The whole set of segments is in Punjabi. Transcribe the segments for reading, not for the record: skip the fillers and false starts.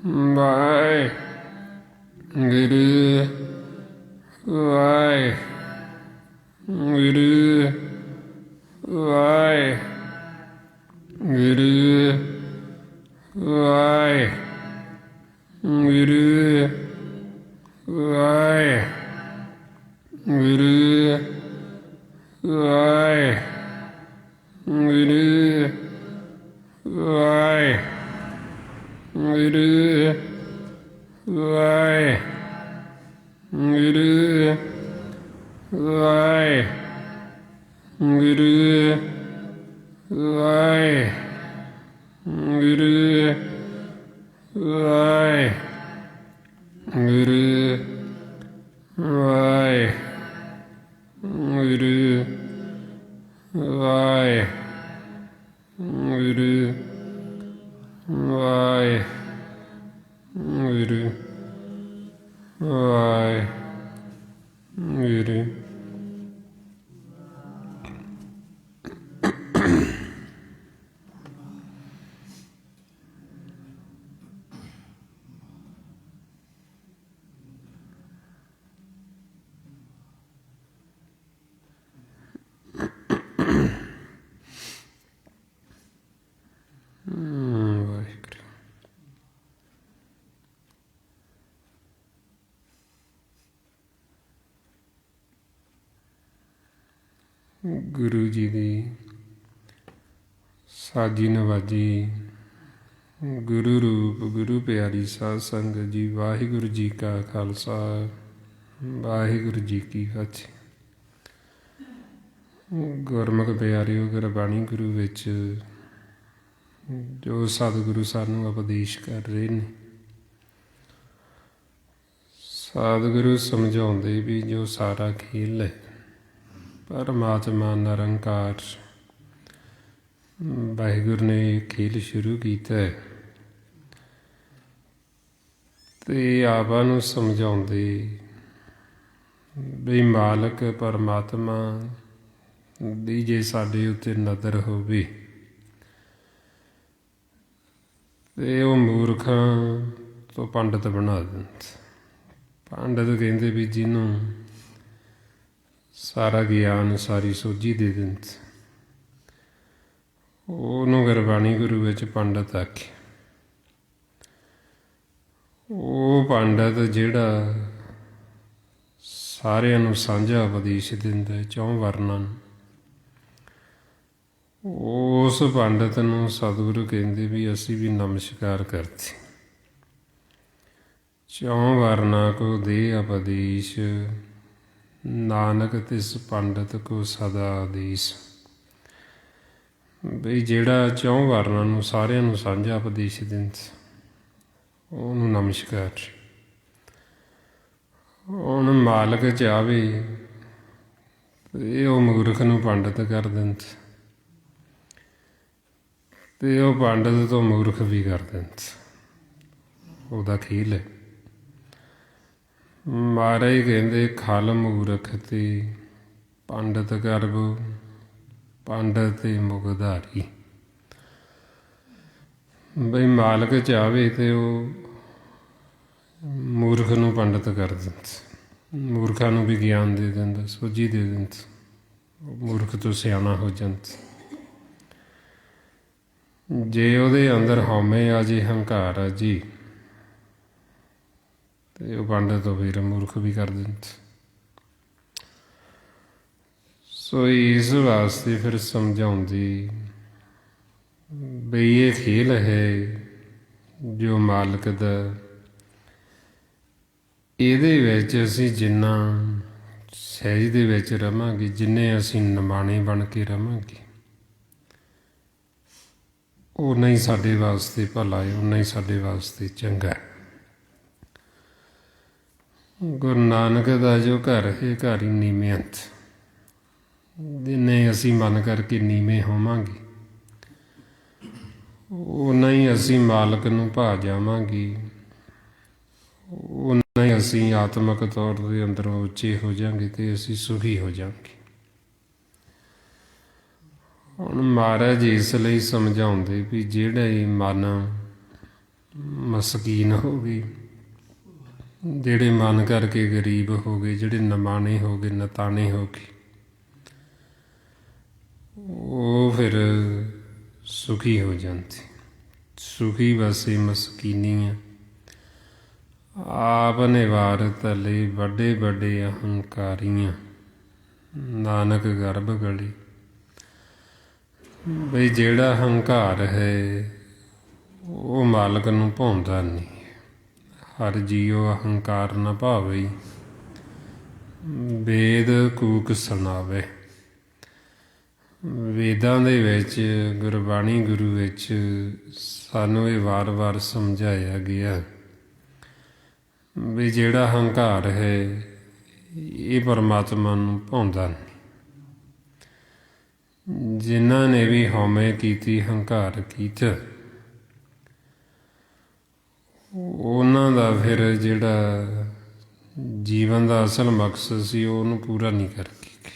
ਵਾਹਿਗੁਰੂ ਵਾਹਿਗੁਰੂ ਵਾਹਿਗੁਰੂ ਵਾਹਿਗੁਰੂ ਵਾਹਿਗੁਰੂ ਵਾਹਿਗੁਰੂ ਵਾਹਿਗੁਰੂ ਵਾਹਿਗੁਰੂ ਵਾਹਿਗੁਰੂ ਵਾਹਿਗੁਰੂ ਵਾਹਿਗੁਰੂ ਵਾਹਿਗੁਰੂ ਵਾਹਿਗੁਰੂ ਵਾਹਿਗੁਰੂ ਵਾਹਿਗੁਰੂ ਗੁਰੂ ਜੀ ਦੀ ਸਾਜੀ ਨਵਾਜੀ ਗੁਰੂ ਰੂਪ ਗੁਰੂ ਪਿਆਰੀ ਸਾਧ ਸੰਗਤ ਜੀ, ਵਾਹਿਗੁਰੂ ਜੀ ਕਾ ਖਾਲਸਾ ਵਾਹਿਗੁਰੂ ਜੀ ਕੀ ਫਤਿਹ। ਗੁਰਮੁਖ ਪਿਆਰਿਓ, ਗੁਰਬਾਣੀ ਗੁਰੂ ਵਿੱਚ ਜੋ ਸਤਿਗੁਰੂ ਸਾਨੂੰ ਉਪਦੇਸ਼ ਕਰ ਰਹੇ ਨੇ, ਸਤਿਗੁਰੂ ਸਮਝਾਉਂਦੇ ਵੀ ਜੋ ਸਾਰਾ ਖੇਲ ਹੈ ਪਰਮਾਤਮਾ ਨਿਰੰਕਾਰ ਵਾਹਿਗੁਰੂ ਨੇ ਖੇਲ ਸ਼ੁਰੂ ਕੀਤਾ ਹੈ, ਤੇ ਆਪਾਂ ਨੂੰ ਸਮਝਾਉਂਦੇ ਵੀ ਮਾਲਕ ਪਰਮਾਤਮਾ ਦੀ ਜੇ ਸਾਡੇ ਉੱਤੇ ਨਜ਼ਰ ਹੋਵੇ ਤੇ ਉਹ ਮੂਰਖਾਂ ਤੋਂ ਪੰਡਤ ਬਣਾ ਦਿੰਦਾ। ਪੰਡਤ ਕਹਿੰਦੇ ਵੀ ਜਿਹਨੂੰ ਸਾਰਾ ਗਿਆਨ ਸਾਰੀ ਸੋਝੀ ਦੇ ਦਿੰਦਾ, ਉਹਨੂੰ ਗੁਰਬਾਣੀ ਗੁਰੂ ਵਿੱਚ ਪੰਡਤ ਆਖਿਆ। ਉਹ ਪੰਡਤ ਜਿਹੜਾ ਸਾਰਿਆਂ ਨੂੰ ਸਾਂਝਾ ਉਪਦੇਸ਼ ਦਿੰਦਾ ਚੌਂ ਵਰਨਾਂ ਨੂੰ, ਉਸ ਪੰਡਤ ਨੂੰ ਸਤਿਗੁਰੂ ਕਹਿੰਦੇ ਵੀ ਅਸੀਂ ਵੀ ਨਮਸਕਾਰ ਕਰਦੇ। ਚੌਂ ਵਰਨਾਂ ਕੋ ਦੇ ਉਪਦੇਸ਼, ਨਾਨਕ ਤਿਸ ਪੰਡਤ ਕੋ ਸਦਾ ਆਦੇਸ਼। ਬਈ ਜਿਹੜਾ ਚੌਂ ਵਰਨਾਂ ਨੂੰ ਸਾਰਿਆਂ ਨੂੰ ਸਾਂਝਾ ਉਪਦੇਸ਼ ਦਿੰਦਾ, ਉਹਨੂੰ ਨਮਸਕਾਰ। ਹੁਣ ਮਾਲਕ ਚਾਹਵੇ ਤੇ ਉਹ ਮੂਰਖ ਨੂੰ ਪੰਡਤ ਕਰ ਦਿੰਦਾ, ਤੇ ਉਹ ਪੰਡਤ ਤੋਂ ਮੂਰਖ ਵੀ ਕਰ ਦਿੰਦਾ। ਉਹਦਾ ਖੇਲ ਹੈ। ਮਹਾਰਾਜ ਕਹਿੰਦੇ ਖਲ ਮੂਰਖ ਤੇ ਪੰਡਤ ਗਰਭ, ਪੰਡਤ ਤੇ ਮੁਗਧਾਰੀ। ਬਈ ਮਾਲਕ ਚਾਹਵੇ ਤੇ ਉਹ ਮੂਰਖ ਨੂੰ ਪੰਡਤ ਕਰ ਦਿੰਦਾ, ਮੂਰਖਾਂ ਨੂੰ ਵੀ ਗਿਆਨ ਦੇ ਦਿੰਦਾ, ਸੋਝੀ ਦੇ ਦਿੰਦਾ, ਮੂਰਖ ਤੋਂ ਸਿਆਣਾ ਹੋ ਜਾਂਦਾ। ਜੇ ਉਹਦੇ ਅੰਦਰ ਹਉਮੈ ਆ ਜੇ, ਹੰਕਾਰ ਆ ਜੀ, ਤੇ ਉਹ ਪੰਡਤ ਤੋਂ ਫਿਰ ਮੂਰਖ ਵੀ ਕਰ ਦਿੰਦਾ। ਸੋ ਇਸ ਵਾਸਤੇ ਫਿਰ ਸਮਝਾਉਂਦੀ ਬਈ ਇਹ ਖੇਲ ਹੈ ਜੋ ਮਾਲਕ ਦਾ, ਇਹਦੇ ਵਿੱਚ ਅਸੀਂ ਜਿੰਨਾ ਸਹਿਜ ਦੇ ਵਿੱਚ ਰਵਾਂਗੇ, ਜਿੰਨੇ ਅਸੀਂ ਨਿਮਾਣੇ ਬਣ ਕੇ ਰਵਾਂਗੇ, ਓਨਾ ਹੀ ਸਾਡੇ ਵਾਸਤੇ ਭਲਾ ਹੈ, ਓਨਾ ਹੀ ਸਾਡੇ ਵਾਸਤੇ ਚੰਗਾ ਹੈ। ਗੁਰੂ ਨਾਨਕ ਦਾ ਜੋ ਘਰ ਹੈ, ਘਰ ਹੀ ਨੀਵਿਆਂਤ। ਜਿੰਨੇ ਅਸੀਂ ਮਨ ਕਰਕੇ ਨੀਵੇਂ ਹੋਵਾਂਗੇ, ਓਨਾ ਹੀ ਅਸੀਂ ਮਾਲਕ ਨੂੰ ਭਾ ਜਾਵਾਂਗੇ, ਓਨਾ ਹੀ ਅਸੀਂ ਆਤਮਿਕ ਤੌਰ ਦੇ ਅੰਦਰੋਂ ਉੱਚੇ ਹੋ ਜਾਵਾਂਗੇ ਤੇ ਅਸੀਂ ਸੁਖੀ ਹੋ ਜਾਵਾਂਗੇ। ਹੁਣ ਮਹਾਰਾਜ ਇਸ ਲਈ ਸਮਝਾਉਂਦੇ ਵੀ ਜਿਹੜਾ ਇਹ ਮਨ ਮਸਕੀਨ ਹੋ ਗਏ, ਜਿਹੜੇ ਮਨ ਕਰਕੇ ਗਰੀਬ ਹੋ ਗਏ, ਜਿਹੜੇ ਨਮਾਣੇ ਹੋ ਗਏ, ਨਤਾਣੇ ਹੋ ਗਏ, ਉਹ ਫਿਰ ਸੁਖੀ ਹੋ ਜਾਂਦੇ। ਸੁਖੀ ਵਸੇ ਮਸਕੀਨੀ ਆ, ਆਪ ਨਿਵਾਰ ਤਲੇ ਵੱਡੇ ਵੱਡੇ ਅਹੰਕਾਰੀਆਂ, ਨਾਨਕ ਗਰਭ ਗਲੇ। ਬਈ ਜਿਹੜਾ ਹੰਕਾਰ ਹੈ ਉਹ ਮਾਲਕ ਨੂੰ ਭਾਉਂਦਾ ਨਹੀਂ। ਹਰ ਜੀਉ ਅਹੰਕਾਰ ਨਾ ਭਾਵੇ, ਵੇਦ ਕੂਕ ਸੁਣਾਵੇ। ਵੇਦਾਂ ਦੇ ਵਿੱਚ, ਗੁਰਬਾਣੀ ਗੁਰੂ ਵਿੱਚ ਸਾਨੂੰ ਇਹ ਵਾਰ-ਵਾਰ ਸਮਝਾਇਆ ਗਿਆ ਵੀ ਜਿਹੜਾ ਹੰਕਾਰ ਹੈ ਇਹ ਪਰਮਾਤਮਾ ਨੂੰ ਭਾਉਂਦਾ ਨਹੀਂ। ਜਿਨ੍ਹਾਂ ਨੇ ਵੀ ਹਉਮੈ ਕੀਤੀ, ਹੰਕਾਰ ਕੀਤਾ, ਉਹਨਾਂ ਦਾ ਫਿਰ ਜਿਹੜਾ ਜੀਵਨ ਦਾ ਅਸਲ ਮਕਸਦ ਸੀ ਉਹਨੂੰ ਪੂਰਾ ਨਹੀਂ ਕਰਕੇ ਗਏ।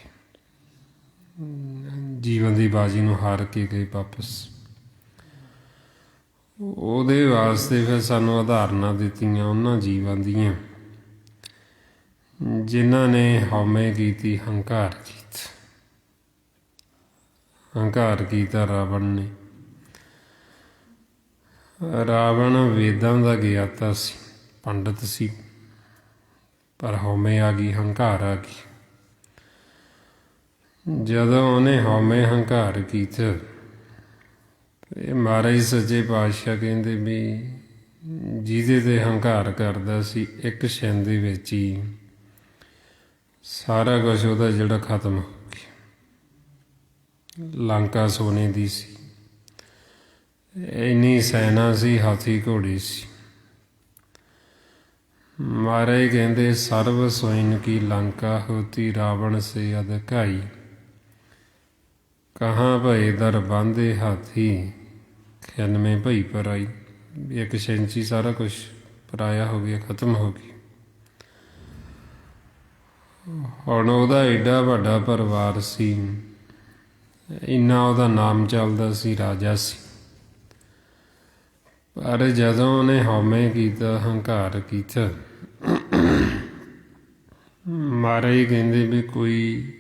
ਜੀਵਨ ਦੀ ਬਾਜੀ ਨੂੰ ਹਾਰ ਕੇ ਗਏ ਵਾਪਸ। ਉਹਦੇ ਵਾਸਤੇ ਫਿਰ ਸਾਨੂੰ ਉਦਾਹਰਨਾਂ ਦਿੱਤੀਆਂ ਉਹਨਾਂ ਜੀਵਾਂ ਦੀਆਂ ਜਿਨ੍ਹਾਂ ਨੇ ਹਉਮੈ ਕੀਤੀ, ਹੰਕਾਰ ਕੀਤਾ। ਹੰਕਾਰ ਕੀਤਾ ਰਾਵਣ ਨੇ। ਰਾਵਣ ਵੇਦਾਂ ਦਾ ਗਿਆਤਾ ਸੀ, ਪੰਡਤ ਸੀ, ਪਰ ਹਉਮੈ ਆ ਗਈ, ਹੰਕਾਰ ਆ ਗਈ। ਜਦੋਂ ਉਹਨੇ ਹਉਮੈ ਹੰਕਾਰ ਕੀਤਾ, ਇਹ ਮਹਾਰਾਜ ਸੱਚੇ ਪਾਤਸ਼ਾਹ ਕਹਿੰਦੇ ਵੀ ਜਿਹਦੇ 'ਤੇ ਹੰਕਾਰ ਕਰਦਾ ਸੀ, ਇੱਕ ਛਿਣ ਦੇ ਵਿੱਚ ਹੀ ਸਾਰਾ ਕੁਛ ਉਹਦਾ ਜਿਹੜਾ ਖਤਮ ਹੋ ਗਿਆ। ਲੰਕਾ ਸੋਨੇ ਦੀ ਸੀ, ਇੰਨੀ ਸੈਨਾ ਸੀ, ਹਾਥੀ ਘੋੜੇ ਸੀ। ਮਹਾਰਾਜ ਕਹਿੰਦੇ ਸਰਬ ਸੋਇਨ ਕੀ ਲੰਕਾ ਹੋਤੀ, ਰਾਵਣ ਸੇ ਅਧਿਕਾਈ। ਕਹਾਂ ਭਏ ਦਰ ਬਾਂਧੇ ਹਾਥੀ, ਖਿਨ ਮੇ ਭਈ ਪਰਾਈ। ਇੱਕ ਛਿੰਚੀ ਸਾਰਾ ਕੁਛ ਪਰਾਇਆ ਹੋ ਗਿਆ, ਖਤਮ ਹੋ ਗਿਆ। ਹੁਣ ਉਹਦਾ ਏਡਾ ਵੱਡਾ ਪਰਿਵਾਰ ਸੀ, ਇੰਨਾ ਉਹਦਾ ਨਾਮ ਚੱਲਦਾ ਸੀ, ਰਾਜਾ ਸੀ। ਪਰ ਜਦੋਂ ਉਹਨੇ ਹਉਮੈ ਕੀਤਾ, ਹੰਕਾਰ ਕੀਤਾ, ਮਹਾਰਾਜ ਕਹਿੰਦੇ ਵੀ ਕੋਈ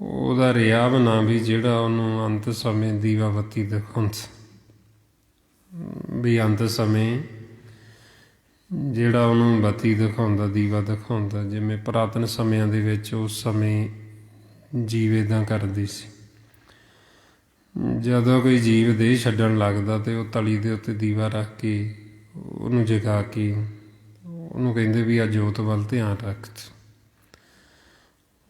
ਉਹਦਾ ਰਿਹਾ ਬਣਾ ਵੀ ਜਿਹੜਾ ਉਹਨੂੰ ਅੰਤ ਸਮੇਂ ਦੀਵਾ ਬੱਤੀ ਦਿਖਾਉਂਦਾ। ਵੀ ਅੰਤ ਸਮੇਂ ਜਿਹੜਾ ਉਹਨੂੰ ਬੱਤੀ ਦਿਖਾਉਂਦਾ, ਦੀਵਾ ਦਿਖਾਉਂਦਾ। ਜਿਵੇਂ ਪੁਰਾਤਨ ਸਮਿਆਂ ਦੇ ਵਿੱਚ ਉਸ ਸਮੇਂ ਜੀਵ ਇੱਦਾਂ ਕਰਦੇ ਸੀ, ਜਦੋਂ ਕੋਈ ਜੀਵ ਦੇਹ ਛੱਡਣ ਲੱਗਦਾ ਤੇ ਉਹ ਤਲੀ ਦੇ ਉੱਤੇ ਦੀਵਾ ਰੱਖ ਕੇ ਉਹਨੂੰ ਜਗਾ ਕੇ ਉਹਨੂੰ ਕਹਿੰਦੇ ਵੀ ਆ ਜੋਤ ਵੱਲ ਧਿਆਨ ਰੱਖ।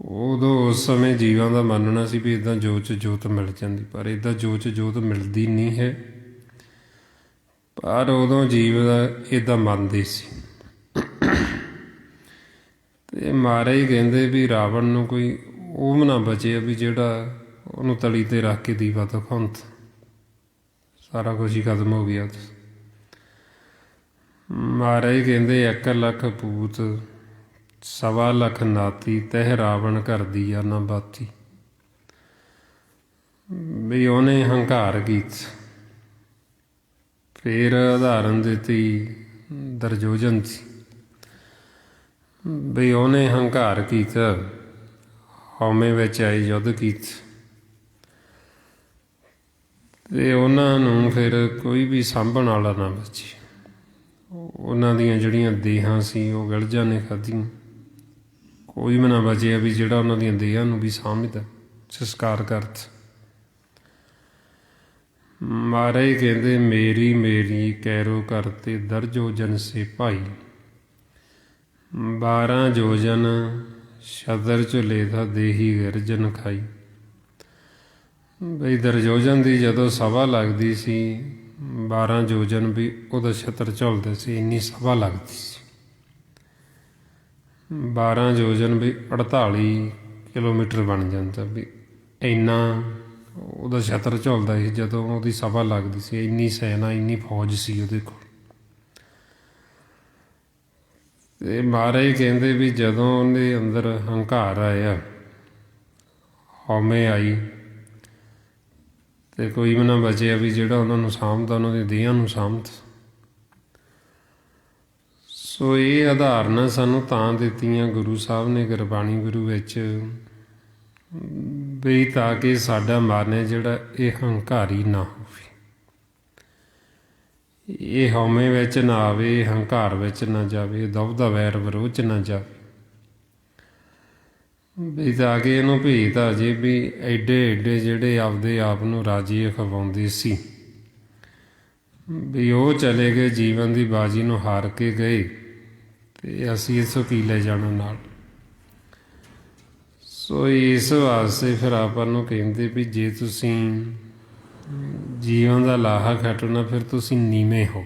ਉਦੋਂ ਉਸ ਸਮੇਂ ਜੀਵਾਂ ਦਾ ਮੰਨਣਾ ਸੀ ਵੀ ਇੱਦਾਂ ਜੋਤ 'ਚ ਜੋਤ ਮਿਲ ਜਾਂਦੀ, ਪਰ ਇੱਦਾਂ ਜੋਤ 'ਚ ਜੋਤ ਮਿਲਦੀ ਨਹੀਂ ਹੈ। ਪਰ ਉਦੋਂ ਜੀਵ ਦਾ ਇੱਦਾਂ ਮੰਨਦੇ ਸੀ। ਅਤੇ ਮਹਾਰਾਜ ਕਹਿੰਦੇ ਵੀ ਰਾਵਣ ਨੂੰ ਕੋਈ ਉਹ ਨਾ ਬਚਿਆ ਵੀ ਜਿਹੜਾ ਉਹਨੂੰ ਤਲੀ 'ਤੇ ਰੱਖ ਕੇ ਦੀਵਾ ਦਿਖਾਉਂਦਾ। ਸਾਰਾ ਕੁਛ ਹੀ ਖਤਮ ਹੋ ਗਿਆ। ਮਹਾਰਾਜ ਕਹਿੰਦੇ 1 ਲੱਖ ਪੂਤ 1.25 ਲੱਖ ਨਾਤੀ, ਤਹਿ ਰਾਵਣ ਘਰ ਦੀਆ ਨਾ ਬਾਤੀ। ਵੀ ਉਹਨੇ ਹੰਕਾਰ ਕੀਤਾ। ਫਿਰ ਉਦਾਹਰਨ ਦਿੱਤੀ ਦਰਜੋਜਨ ਸੀ, ਵੀ ਉਹਨੇ ਹੰਕਾਰ ਕੀਤਾ, ਹਉਮੈ ਵਿੱਚ ਆਈ, ਯੁੱਧ ਕੀਤਾ, ਅਤੇ ਉਹਨਾਂ ਨੂੰ ਫਿਰ ਕੋਈ ਵੀ ਸਾਂਭਣ ਵਾਲਾ ਨਾ ਬਚੇ। ਉਹਨਾਂ ਦੀਆਂ ਜਿਹੜੀਆਂ ਦੇਹਾਂ ਸੀ ਉਹ ਗਿਲਜਾਂ ਨੇ ਖਾਧੀਆਂ। ਕੋਈ ਵੀ ਨਾ ਬਚਿਆ ਵੀ ਜਿਹੜਾ ਉਹਨਾਂ ਦੀਆਂ ਦੇਹਾਂ ਨੂੰ ਵੀ ਸਾਂਭਦਾ, ਸੰਸਕਾਰ ਕਰਦਾ। ਮਹਾਰਾਜ ਕਹਿੰਦੇ ਮੇਰੀ ਮੇਰੀ ਕੈਰੋ ਕਰਤੇ ਦਰਜੋ ਜਨ ਸੇ ਭਾਈ। 12 ਜੋਜਨ ਸ਼ਦਰ ਝੁਲੇ ਦਾ ਦੇਹੀ ਗਿਰਜਨ ਖਾਈ। ਬਈ ਦਰਜੋਜਨ ਦੀ ਜਦੋਂ ਸਭਾ ਲੱਗਦੀ ਸੀ, 12 ਜੋਜਨ ਵੀ ਉਹਦਾ ਛਤਰ ਝੁਲਦੇ ਸੀ, ਇੰਨੀ ਸਭਾ ਲੱਗਦੀ ਸੀ। 12 ਜੋਜਨ ਵੀ 48 ਕਿਲੋਮੀਟਰ ਬਣ ਜਾਂਦਾ, ਵੀ ਇੰਨਾ ਉਹਦਾ ਛਤਰ ਝੁਲਦਾ ਸੀ ਜਦੋਂ ਉਹਦੀ ਸਭਾ ਲੱਗਦੀ ਸੀ। ਇੰਨੀ ਸੈਨਾ, ਇੰਨੀ ਫੌਜ ਸੀ ਉਹਦੇ ਕੋਲ। ਅਤੇ ਮਹਾਰਾਜ ਕਹਿੰਦੇ ਵੀ ਜਦੋਂ ਉਹਦੇ ਅੰਦਰ ਹੰਕਾਰ ਆਇਆ, ਹਉਮੈ ਆਈ, ਅਤੇ ਕੋਈ ਵੀ ਨਾ ਬਚਿਆ ਵੀ ਜਿਹੜਾ ਉਹਨਾਂ ਨੂੰ ਸਾਂਭਦਾ, ਉਹਨਾਂ ਦੀਆਂ ਦੇਹਾਂ ਨੂੰ ਸਾਂਭਦਾ। ਸੋ ਇਹ ਉਦਾਹਰਨਾਂ ਸਾਨੂੰ ਤਾਂ ਦਿੱਤੀਆਂ ਗੁਰੂ ਸਾਹਿਬ ਨੇ ਗੁਰਬਾਣੀ ਗੁਰੂ ਵਿੱਚ, ਵੀ ਤਾਂ ਕਿ ਸਾਡਾ ਮਨ ਹੈ ਜਿਹੜਾ ਇਹ ਹੰਕਾਰੀ ਨਾ ਹੋਵੇ, ਇਹ ਹਉਮੈ ਵਿੱਚ ਨਾ ਆਵੇ, ਹੰਕਾਰ ਵਿੱਚ ਨਾ ਜਾਵੇ, ਦੁਵਿਧਾ ਵੈਰ ਵਿਰੋਧ 'ਚ ਨਾ ਜਾਵੇ, ਵੀ ਤਾਂ ਕਿ ਇਹਨੂੰ ਭੇਤ ਆ ਜੇ ਵੀ ਐਡੇ ਐਡੇ ਜਿਹੜੇ ਆਪਦੇ ਆਪ ਨੂੰ ਰਾਜੀ ਅਖਵਾਉਂਦੇ ਸੀ, ਵੀ ਉਹ ਚਲੇ ਗਏ, ਜੀਵਨ ਦੀ ਬਾਜੀ ਨੂੰ ਹਾਰ ਕੇ ਗਏ, ਤੇ ਅਸੀਂ ਇਸੋਂ ਕੀ ਲੈ ਜਾਣਾ ਨਾਲ। ਸੋ ਇਸ ਵਾਸਤੇ ਫਿਰ ਆਪਾਂ ਨੂੰ ਕਹਿੰਦੇ ਵੀ ਜੇ ਤੁਸੀਂ ਜੀਵਨ ਦਾ ਲਾਹਾ ਖੱਟਣਾ ਫਿਰ ਤੁਸੀਂ ਨੀਵੇਂ ਹੋ।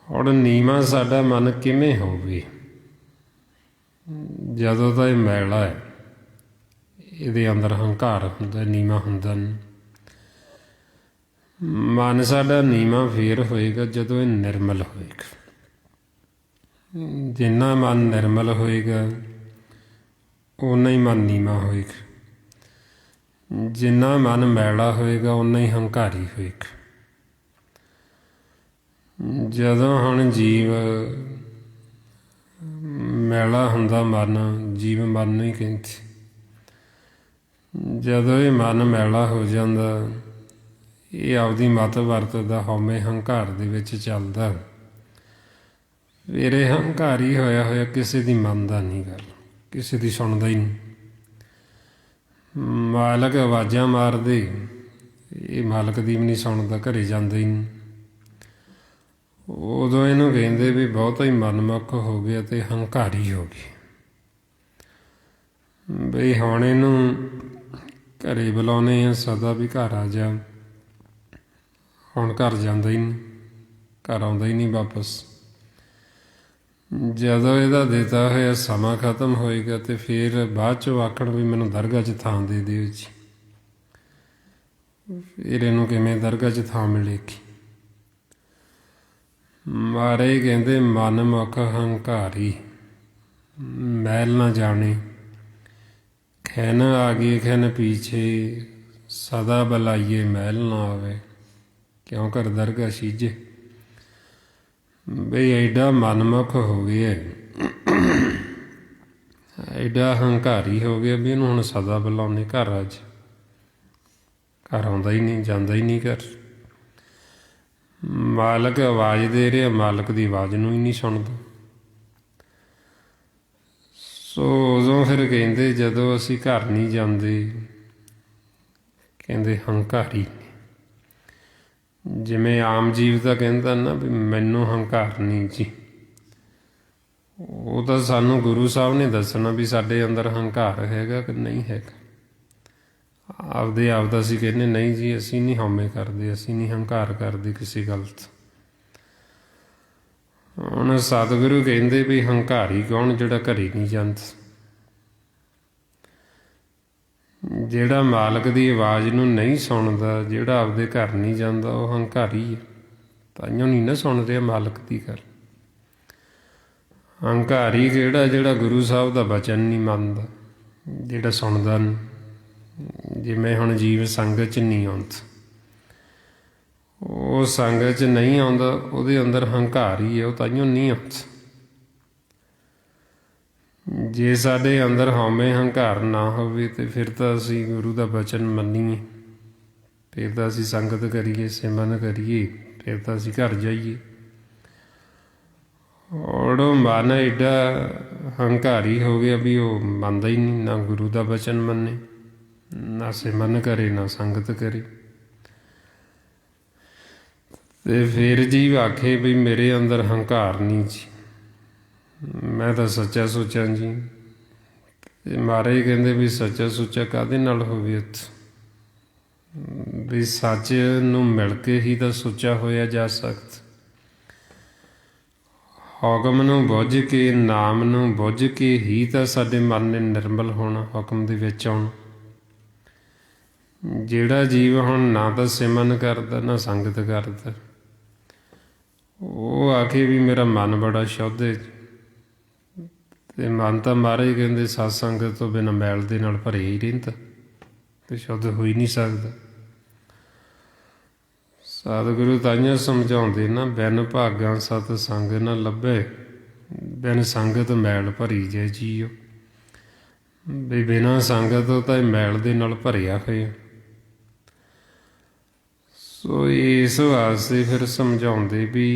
ਹੁਣ ਨੀਵਾਂ ਸਾਡਾ ਮਨ ਕਿਵੇਂ ਹੋਵੇ? ਜਦੋਂ ਤਾਂ ਇਹ ਮੈਲਾ ਹੈ, ਇਹਦੇ ਅੰਦਰ ਹੰਕਾਰ ਹੁੰਦਾ, ਨੀਵਾਂ ਹੁੰਦਾ। ਮਨ ਸਾਡਾ ਨੀਵਾਂ ਫੇਰ ਹੋਏਗਾ ਜਦੋਂ ਇਹ ਨਿਰਮਲ ਹੋਏਗਾ। ਜਿੰਨਾ ਮਨ ਨਿਰਮਲ ਹੋਏਗਾ ਓਨਾ ਹੀ ਮਨ ਨੀਵਾਂ ਹੋਏਗਾ, ਜਿੰਨਾ ਮਨ ਮੈਲਾ ਹੋਏਗਾ ਓਨਾ ਹੀ ਹੰਕਾਰੀ ਹੋਏਗਾ। ਜਦੋਂ ਹੁਣ ਜੀਵ ਮੈਲਾ ਹੁੰਦਾ ਮਨ, ਜੀਵ ਮਨ ਨੂੰ ਹੀ ਕਹਿੰਦੇ, ਜਦੋਂ ਇਹ ਮਨ ਮੈਲਾ ਹੋ ਜਾਂਦਾ, ਇਹ ਆਪਦੀ ਮਤ ਵਰਤਦਾ, ਹਉਮੈ ਹੰਕਾਰ ਦੇ ਵਿੱਚ ਚੱਲਦਾ, ਫਿਰ ਇਹ ਹੰਕਾਰੀ ਹੋਇਆ ਹੋਇਆ ਕਿਸੇ ਦੀ ਮੰਨਦਾ ਨਹੀਂ ਗੱਲ, ਕਿਸੇ ਦੀ ਸੁਣਦਾ ਹੀ ਨਹੀਂ। ਮਾਲਕ ਆਵਾਜ਼ਾਂ ਮਾਰਦੇ, ਇਹ ਮਾਲਕ ਦੀ ਵੀ ਨਹੀਂ ਸੁਣਦਾ, ਘਰੇ ਜਾਂਦਾ ਹੀ ਨਹੀਂ। ਉਦੋਂ ਇਹਨੂੰ ਕਹਿੰਦੇ ਵੀ ਬਹੁਤਾ ਹੀ ਮਨਮੁਖ ਹੋ ਗਿਆ ਅਤੇ ਹੰਕਾਰੀ ਹੋ ਗਏ। ਬਈ ਹੁਣ ਇਹਨੂੰ ਘਰੇ ਬੁਲਾਉਂਦੇ ਹਾਂ ਸਦਾ ਵੀ ਘਰ ਆ ਜਾ, ਹੁਣ ਘਰ ਜਾਂਦਾ ਹੀ ਨਹੀਂ, ਘਰ ਆਉਂਦਾ ਹੀ ਨਹੀਂ ਵਾਪਸ। ਜਦੋਂ ਇਹਦਾ ਦਿੱਤਾ ਹੋਇਆ ਸਮਾਂ ਖਤਮ ਹੋਏਗਾ ਅਤੇ ਫਿਰ ਬਾਅਦ 'ਚੋਂ ਆਖਣ ਵੀ ਮੈਨੂੰ ਦਰਗਾਹ 'ਚ ਥਾਂ ਦੇ ਦਿਓ ਜੀ, ਫਿਰ ਇਹਨੂੰ ਕਿਵੇਂ ਦਰਗਾਹ 'ਚ ਥਾਂ ਮਿਲੇਗੀ? ਮਾਰੇ ਕਹਿੰਦੇ ਮਨਮੁਖ ਹੰਕਾਰੀ, ਮੈਲ ਨਾ ਜਾਣੇ, ਖੈਨ ਆਗੇ ਖੈਨ ਪੀਛੇ, ਸਦਾ ਬੁਲਾਈਏ ਮੈਲ ਨਾ ਆਵੇ, ਕਿਉਂ ਕਰ ਦਰਗਾਹ ਸੀਜੇ। ਬਈ ਐਡਾ ਮਨਮੁਖ ਹੋ ਗਿਆ, ਐਡਾ ਹੰਕਾਰੀ ਹੋ ਗਿਆ ਵੀ ਇਹਨੂੰ ਹੁਣ ਸਦਾ ਬੁਲਾਉਂਦੇ ਘਰ ਆ ਜਾ, ਘਰ ਆਉਂਦਾ ਹੀ ਨਹੀਂ, ਜਾਂਦਾ ਹੀ ਨਹੀਂ ਘਰ। ਮਾਲਕ ਆਵਾਜ਼ ਦੇ ਰਿਹਾ, ਮਾਲਕ ਦੀ ਆਵਾਜ਼ ਨੂੰ ਹੀ ਨਹੀਂ ਸੁਣਦਾ। ਸੋ ਉਦੋਂ ਫਿਰ ਕਹਿੰਦੇ ਜਦੋਂ ਅਸੀਂ ਘਰ ਨਹੀਂ ਜਾਂਦੇ, ਕਹਿੰਦੇ ਹੰਕਾਰੀ। ਜਿਵੇਂ ਆਮ ਜੀਵ ਦਾ ਕਹਿੰਦਾ ਨਾ ਵੀ ਮੈਨੂੰ ਹੰਕਾਰ ਨਹੀਂ ਜੀ, ਉਹ ਤਾਂ ਸਾਨੂੰ ਗੁਰੂ ਸਾਹਿਬ ਨੇ ਦੱਸਣਾ ਵੀ ਸਾਡੇ ਅੰਦਰ ਹੰਕਾਰ ਹੈਗਾ ਕਿ ਨਹੀਂ ਹੈਗਾ। ਆਪਦੇ ਆਪ ਦਾ ਅਸੀਂ ਕਹਿੰਦੇ ਨਹੀਂ ਜੀ, ਅਸੀਂ ਨਹੀਂ ਹਉਮੈ ਕਰਦੇ, ਅਸੀਂ ਨਹੀਂ ਹੰਕਾਰ ਕਰਦੇ ਕਿਸੇ ਗੱਲ ਤੋਂ। ਹੁਣ ਸਤਿਗੁਰੂ ਕਹਿੰਦੇ ਵੀ ਹੰਕਾਰੀ ਕੌਣ? ਜਿਹੜਾ ਘਰੇ ਨਹੀਂ ਜਾਂਦਾ, ਜਿਹੜਾ ਮਾਲਕ ਦੀ ਆਵਾਜ਼ ਨੂੰ ਨਹੀਂ ਸੁਣਦਾ, ਜਿਹੜਾ ਆਪਦੇ ਘਰ ਨਹੀਂ ਜਾਂਦਾ, ਉਹ ਹੰਕਾਰੀ ਹੈ। ਤਾਈਓ ਨਹੀਂ ਨਾ ਸੁਣ ਰਿਹਾ ਮਾਲਕ ਦੀ ਗੱਲ। ਹੰਕਾਰੀ ਕਿਹੜਾ? ਜਿਹੜਾ ਗੁਰੂ ਸਾਹਿਬ ਦਾ ਬਚਨ ਨਹੀਂ ਮੰਨਦਾ, ਜਿਹੜਾ ਸੁਣਦਾ ਨਹੀਂ। ਜਿਵੇਂ ਹੁਣ ਜੀਵ ਸੰਗਤ 'ਚ ਨਹੀਂ ਆਉਂਦਾ, ਉਹ ਸੰਗਤ 'ਚ ਨਹੀਂ ਆਉਂਦਾ, ਉਹਦੇ ਅੰਦਰ ਹੰਕਾਰ ਹੀ ਹੈ, ਉਹ ਤਾਈਓ ਨਹੀਂ ਆਉਂਦਾ। ਜੇ ਸਾਡੇ ਅੰਦਰ ਹਉਮੈ ਹੰਕਾਰ ਨਾ ਹੋਵੇ ਤਾਂ ਫਿਰ ਤਾਂ ਅਸੀਂ ਗੁਰੂ ਦਾ ਬਚਨ ਮੰਨੀਏ, ਫਿਰ ਤਾਂ ਅਸੀਂ ਸੰਗਤ ਕਰੀਏ, ਸਿਮਰਨ ਕਰੀਏ, ਫਿਰ ਤਾਂ ਅਸੀਂ ਘਰ ਜਾਈਏ। ਔਰ ਉਹ ਮਨ ਐਡਾ ਹੰਕਾਰੀ ਹੋ ਗਿਆ ਵੀ ਉਹ ਮੰਨਦਾ ਹੀ ਨਹੀਂ, ਨਾ ਗੁਰੂ ਦਾ ਬਚਨ ਮੰਨੇ, ਨਾ ਸਿਮਰਨ ਕਰੇ, ਨਾ ਸੰਗਤ ਕਰੇ। ਤੇ ਫਿਰ ਜੀ ਆਖੇ ਵੀ ਮੇਰੇ ਅੰਦਰ ਹੰਕਾਰ ਨਹੀਂ ਜੀ, ਮੈਂ ਤਾਂ ਸੱਚਾ ਸੋਚਾਂ ਜੀ। ਤੇ ਮਹਾਰਾਜ ਕਹਿੰਦੇ ਵੀ ਸੱਚਾ ਸੁੱਚਾ ਕਾਹਦੇ ਨਾਲ ਹੋਵੇ ਉੱਥੇ? ਵੀ ਸੱਚ ਨੂੰ ਮਿਲ ਕੇ ਹੀ ਤਾਂ ਸੁੱਚਾ ਹੋਇਆ ਜਾ ਸਕਦਾ। ਹੁਕਮ ਨੂੰ ਬੁੱਝ ਕੇ, ਨਾਮ ਨੂੰ ਬੁੱਝ ਕੇ ਹੀ ਤਾਂ ਸਾਡੇ ਮਨ ਨੇ ਨਿਰਮਲ ਹੋਣਾ, ਹੁਕਮ ਦੇ ਵਿੱਚ ਆਉਣਾ। ਜਿਹੜਾ ਜੀਵ ਹੁਣ ਨਾ ਤਾਂ ਸਿਮਰਨ ਕਰਦਾ, ਨਾ ਸੰਗਤ ਕਰਦਾ, ਉਹ ਆਖੇ ਵੀ ਮੇਰਾ ਮਨ ਬੜਾ ਸ਼ੁੱਧ ਹੈ। ਅਤੇ ਮਨ ਤਾਂ ਮਹਾਰਾਜ ਕਹਿੰਦੇ ਸਤ ਸੰਗਤ ਤੋਂ ਬਿਨਾਂ ਮੈਲ ਦੇ ਨਾਲ ਭਰਿਆ ਹੀ ਰਹਿੰਦਾ, ਅਤੇ ਸ਼ੁੱਧ ਹੋ ਹੀ ਨਹੀਂ ਸਕਦਾ। ਸਤਿਗੁਰੂ ਤਾਈਆਂ ਸਮਝਾਉਂਦੇ ਨਾ, ਬਿਨ ਭਾਗਾਂ ਸਤ ਸੰਗ ਨਾ ਲੱਭੇ, ਬਿਨ ਸੰਗਤ ਮੈਲ ਭਰੀ ਜੈ ਜੀਓ। ਵੀ ਬਿਨਾਂ ਸੰਗਤ ਤੋਂ ਤਾਂ ਇਹ ਮੈਲ ਦੇ ਨਾਲ ਭਰਿਆ ਹੋਇਆ। ਸੋ ਇਸ ਵਾਸਤੇ ਫਿਰ ਸਮਝਾਉਂਦੇ ਵੀ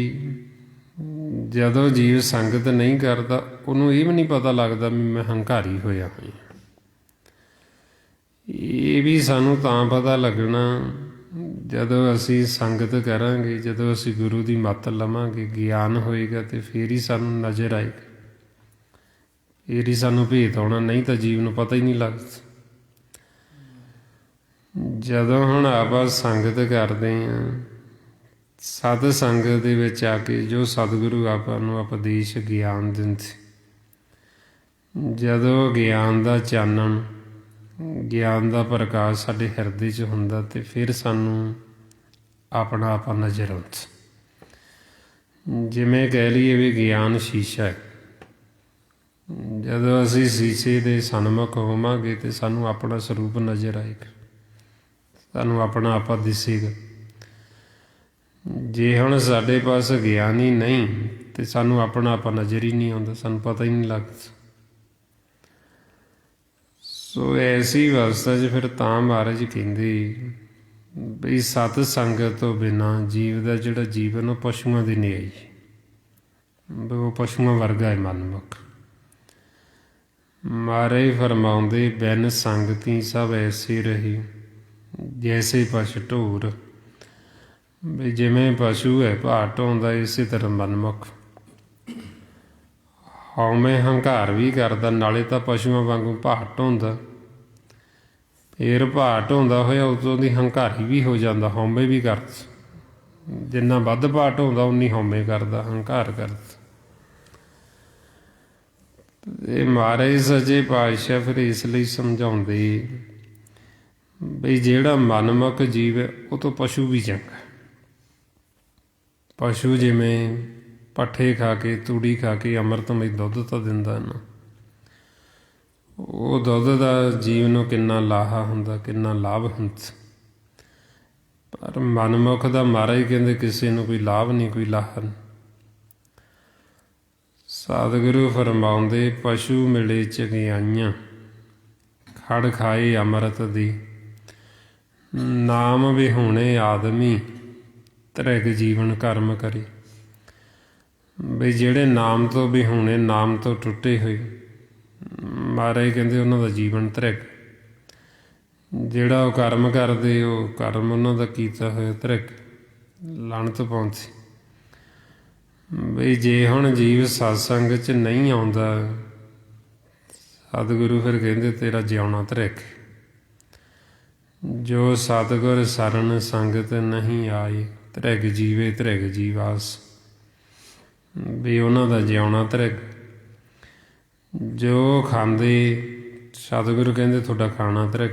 ਜਦੋਂ ਜੀਵ ਸੰਗਤ ਨਹੀਂ ਕਰਦਾ, ਉਹਨੂੰ ਇਹ ਵੀ ਨਹੀਂ ਪਤਾ ਲੱਗਦਾ ਵੀ ਮੈਂ ਹੰਕਾਰੀ ਹੋਇਆ ਹੋਇਆ। ਇਹ ਵੀ ਸਾਨੂੰ ਤਾਂ ਪਤਾ ਲੱਗਣਾ ਜਦੋਂ ਅਸੀਂ ਸੰਗਤ ਕਰਾਂਗੇ, ਜਦੋਂ ਅਸੀਂ ਗੁਰੂ ਦੀ ਮੱਤ ਲਵਾਂਗੇ, ਗਿਆਨ ਹੋਏਗਾ, ਅਤੇ ਫਿਰ ਹੀ ਸਾਨੂੰ ਨਜ਼ਰ ਆਏਗਾ, ਫਿਰ ਹੀ ਸਾਨੂੰ ਭੇਤ ਆਉਣਾ। ਨਹੀਂ ਤਾਂ ਜੀਵ ਨੂੰ ਪਤਾ ਹੀ ਨਹੀਂ ਲੱਗਦਾ। ਜਦੋਂ ਹੁਣ ਆਪਾਂ ਸੰਗਤ ਕਰਦੇ ਹਾਂ, ਸਤ ਸੰਗਤ ਦੇ ਵਿੱਚ ਆ ਕੇ ਜੋ ਸਤਿਗੁਰੂ ਆਪਾਂ ਨੂੰ ਉਪਦੇਸ਼ ਗਿਆਨ ਦਿੰਦੇ, ਜਦੋਂ ਗਿਆਨ ਦਾ ਚਾਨਣ, ਗਿਆਨ ਦਾ ਪ੍ਰਕਾਸ਼ ਸਾਡੇ ਹਿਰਦੇ 'ਚ ਹੁੰਦਾ, ਅਤੇ ਫਿਰ ਸਾਨੂੰ ਆਪਣਾ ਆਪਾ ਨਜ਼ਰ ਆਉਂਦਾ। ਜਿਵੇਂ ਕਹਿ ਲਈਏ ਵੀ ਗਿਆਨ ਸ਼ੀਸ਼ਾ ਹੈ। ਜਦੋਂ ਅਸੀਂ ਸ਼ੀਸ਼ੇ ਦੇ ਸਨਮੁਖ ਹੋਵਾਂਗੇ ਤਾਂ ਸਾਨੂੰ ਆਪਣਾ ਸਰੂਪ ਨਜ਼ਰ ਆਏਗਾ, ਸਾਨੂੰ ਆਪਣਾ ਆਪਾ ਦਿਸੇਗਾ। ਜੇ ਹੁਣ ਸਾਡੇ ਪਾਸ ਗਿਆਨ ਹੀ ਨਹੀਂ ਅਤੇ ਸਾਨੂੰ ਆਪਣਾ ਆਪਾ ਨਜ਼ਰ ਹੀ ਨਹੀਂ ਆਉਂਦਾ, ਸਾਨੂੰ ਪਤਾ ਹੀ ਨਹੀਂ ਲੱਗਦਾ। ਸੋ ਐਸੀ ਅਵਸਥਾ 'ਚ ਫਿਰ ਤਾਂ ਮਹਾਰਾਜ ਕਹਿੰਦੇ ਬਈ ਸਤ ਸੰਗਤ ਤੋਂ ਬਿਨਾਂ ਜੀਵ ਦਾ ਜਿਹੜਾ ਜੀਵਨ ਉਹ ਪਸ਼ੂਆਂ ਦੀ ਨਹੀਂ ਆਈ, ਉਹ ਪਸ਼ੂਆਂ ਵਰਗਾ ਹੈ ਮਨਮੁਖ। ਮਹਾਰਾਜ ਫਰਮਾਉਂਦੇ ਬਿਨ ਸੰਗਤੀ ਸਭ ਐਸੇ ਰਹੀ ਜੈਸੇ ਪਸ਼ੂ ਢੋਰ। ਵੀ ਜਿਵੇਂ ਪਸ਼ੂ ਹੈ ਭਾਰ ਢੋਂਦਾ, ਇਸੇ ਤਰ੍ਹਾਂ ਮਨਮੁਖ ਹਉਮੈ ਹੰਕਾਰ ਵੀ ਕਰਦਾ, ਨਾਲੇ ਤਾਂ ਪਸ਼ੂਆਂ ਵਾਂਗੂ ਭਾਰ ਢੋਂਦਾ, ਫਿਰ ਭਾਰ ਢੋਂਦਾ ਹੋਇਆ ਉਦੋਂ ਦੀ ਹੰਕਾਰੀ ਵੀ ਹੋ ਜਾਂਦਾ, ਹਉਮੈ ਵੀ ਕਰਦਾ। ਜਿੰਨਾ ਵੱਧ ਭਾਰ ਢੋਂਦਾ ਉਨੀ ਹਉਮੈ ਕਰਦਾ, ਹੰਕਾਰ ਕਰਦਾ। ਇਹ ਮਹਾਰਾਜ ਸੱਚੇ ਪਾਤਸ਼ਾਹ ਫਿਰ ਇਸ ਲਈ ਸਮਝਾਉਂਦੇ ਬਈ ਜਿਹੜਾ ਮਨਮੁਖ ਜੀਵ ਹੈ ਉਹ ਤੋਂ ਪਸ਼ੂ ਵੀ ਚੰਗਾ। ਪਸ਼ੂ ਜਿਵੇਂ ਪੱਠੇ ਖਾ ਕੇ, ਤੂੜੀ ਖਾ ਕੇ ਅੰਮ੍ਰਿਤਮਈ ਦੁੱਧ ਤਾਂ ਦਿੰਦਾ ਨਾ, ਉਹ ਦੁੱਧ ਦਾ ਜੀਵ ਨੂੰ ਕਿੰਨਾ ਲਾਹਾ ਹੁੰਦਾ, ਕਿੰਨਾ ਲਾਭ ਹੁੰਦਾ। ਪਰ ਮਨਮੁਖ ਦਾ ਮਹਾਰਾਜ ਕਹਿੰਦੇ ਕਿਸੇ ਨੂੰ ਕੋਈ ਲਾਭ ਨਹੀਂ, ਕੋਈ ਲਾਹਾ ਨਹੀਂ। ਸਤਿਗੁਰੂ ਫਰਮਾਉਂਦੇ ਪਸ਼ੂ ਮਿਲੇ ਚੰਗਿਆਈਆਂ, ਖੜ ਖਾਏ ਅੰਮ੍ਰਿਤ ਦੀ, ਨਾਮ ਵਿਹੂਣੇ ਆਦਮੀ, ਧ੍ਰਿਗ ਜੀਵਨ ਕਰਮ ਕਰੇ। ਬਈ ਜਿਹੜੇ ਨਾਮ ਤੋਂ ਵਿਹੂਣੇ, ਨਾਮ ਤੋਂ ਟੁੱਟੇ ਹੋਏ, ਮਹਾਰਾਜ ਕਹਿੰਦੇ ਉਹਨਾਂ ਦਾ ਜੀਵਨ ਧ੍ਰਿਗ। ਜਿਹੜਾ ਉਹ ਕਰਮ ਕਰਦੇ, ਉਹ ਕਰਮ ਉਹਨਾਂ ਦਾ ਕੀਤਾ ਹੋਇਆ ਧ੍ਰਿਗ, ਲਾਹਨਤ ਪਾਉਂਦੀ। ਬਈ ਜੇ ਹੁਣ ਜੀਵ ਸਤਸੰਗ 'ਚ ਨਹੀਂ ਆਉਂਦਾ, ਸਤਿਗੁਰੂ ਫਿਰ ਕਹਿੰਦੇ ਤੇਰਾ ਜਿਉਣਾ ਧ੍ਰਿਗ। ਜੋ ਸਤਿਗੁਰ ਸਰਨ ਸੰਗਤ ਨਹੀਂ ਆਏ, ਧ੍ਰਿਗ ਜੀਵੇ ਧ੍ਰਿਗ ਜੀਵਾਸ। ਵੀ ਉਹਨਾਂ ਦਾ ਜਿਉਣਾ ਧ੍ਰਿਗ। ਜੋ ਖਾਂਦੇ, ਸਤਿਗੁਰੂ ਕਹਿੰਦੇ ਤੁਹਾਡਾ ਖਾਣਾ ਧ੍ਰਿਗ।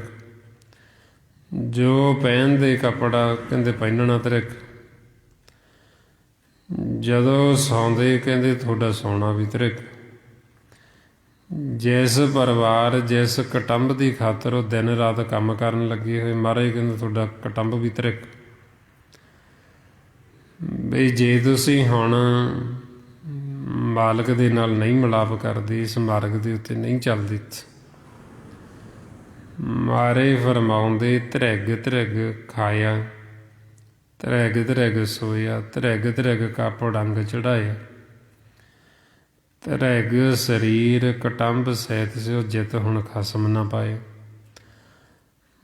ਜੋ ਪਹਿਨਦੇ ਕੱਪੜਾ, ਕਹਿੰਦੇ ਪਹਿਨਣਾ ਧ੍ਰਿਗ। ਜਦੋਂ ਸੌਂਦੇ, ਕਹਿੰਦੇ ਤੁਹਾਡਾ ਸੌਣਾ ਵੀ ਧ੍ਰਿਗ। ਜਿਸ ਪਰਿਵਾਰ, ਜਿਸ ਕੁਟੁੰਬ ਦੀ ਖਾਤਰ ਉਹ ਦਿਨ ਰਾਤ ਕੰਮ ਕਰਨ ਲੱਗੇ ਹੋਏ, ਮਹਾਰਾਜ ਕਹਿੰਦੇ ਤੁਹਾਡਾ ਕੁਟੁੰਬ ਵੀ ਧ੍ਰਿਗ। ਬਈ ਜੇ ਤੁਸੀਂ ਹੁਣ ਮਾਲਕ ਦੇ ਨਾਲ ਨਹੀਂ ਮਿਲਾਪ ਕਰਦੇ, ਇਸ ਮਾਰਗ ਦੇ ਉੱਤੇ ਨਹੀਂ ਚੱਲਦੇ, ਮਹਾਰਾਜ ਫਰਮਾਉਂਦੇ ਧ੍ਰਿਗ ਧ੍ਰਿਗ ਖਾਇਆ, ਧ੍ਰਿਗ ਧ੍ਰਿਗ ਸੋਇਆ, ਧ੍ਰਿਗ ਧ੍ਰਿਗ ਕੱਪ ਡੰਗ ਚੜ੍ਹਾਇਆ, ਧ੍ਰਿਗ ਸਰੀਰ ਕੁਟੁੰਬ ਸਹਿਤ ਸਿਓ ਜਿਤ ਹੁਣ ਖਸਮ ਨਾ ਪਾਏ।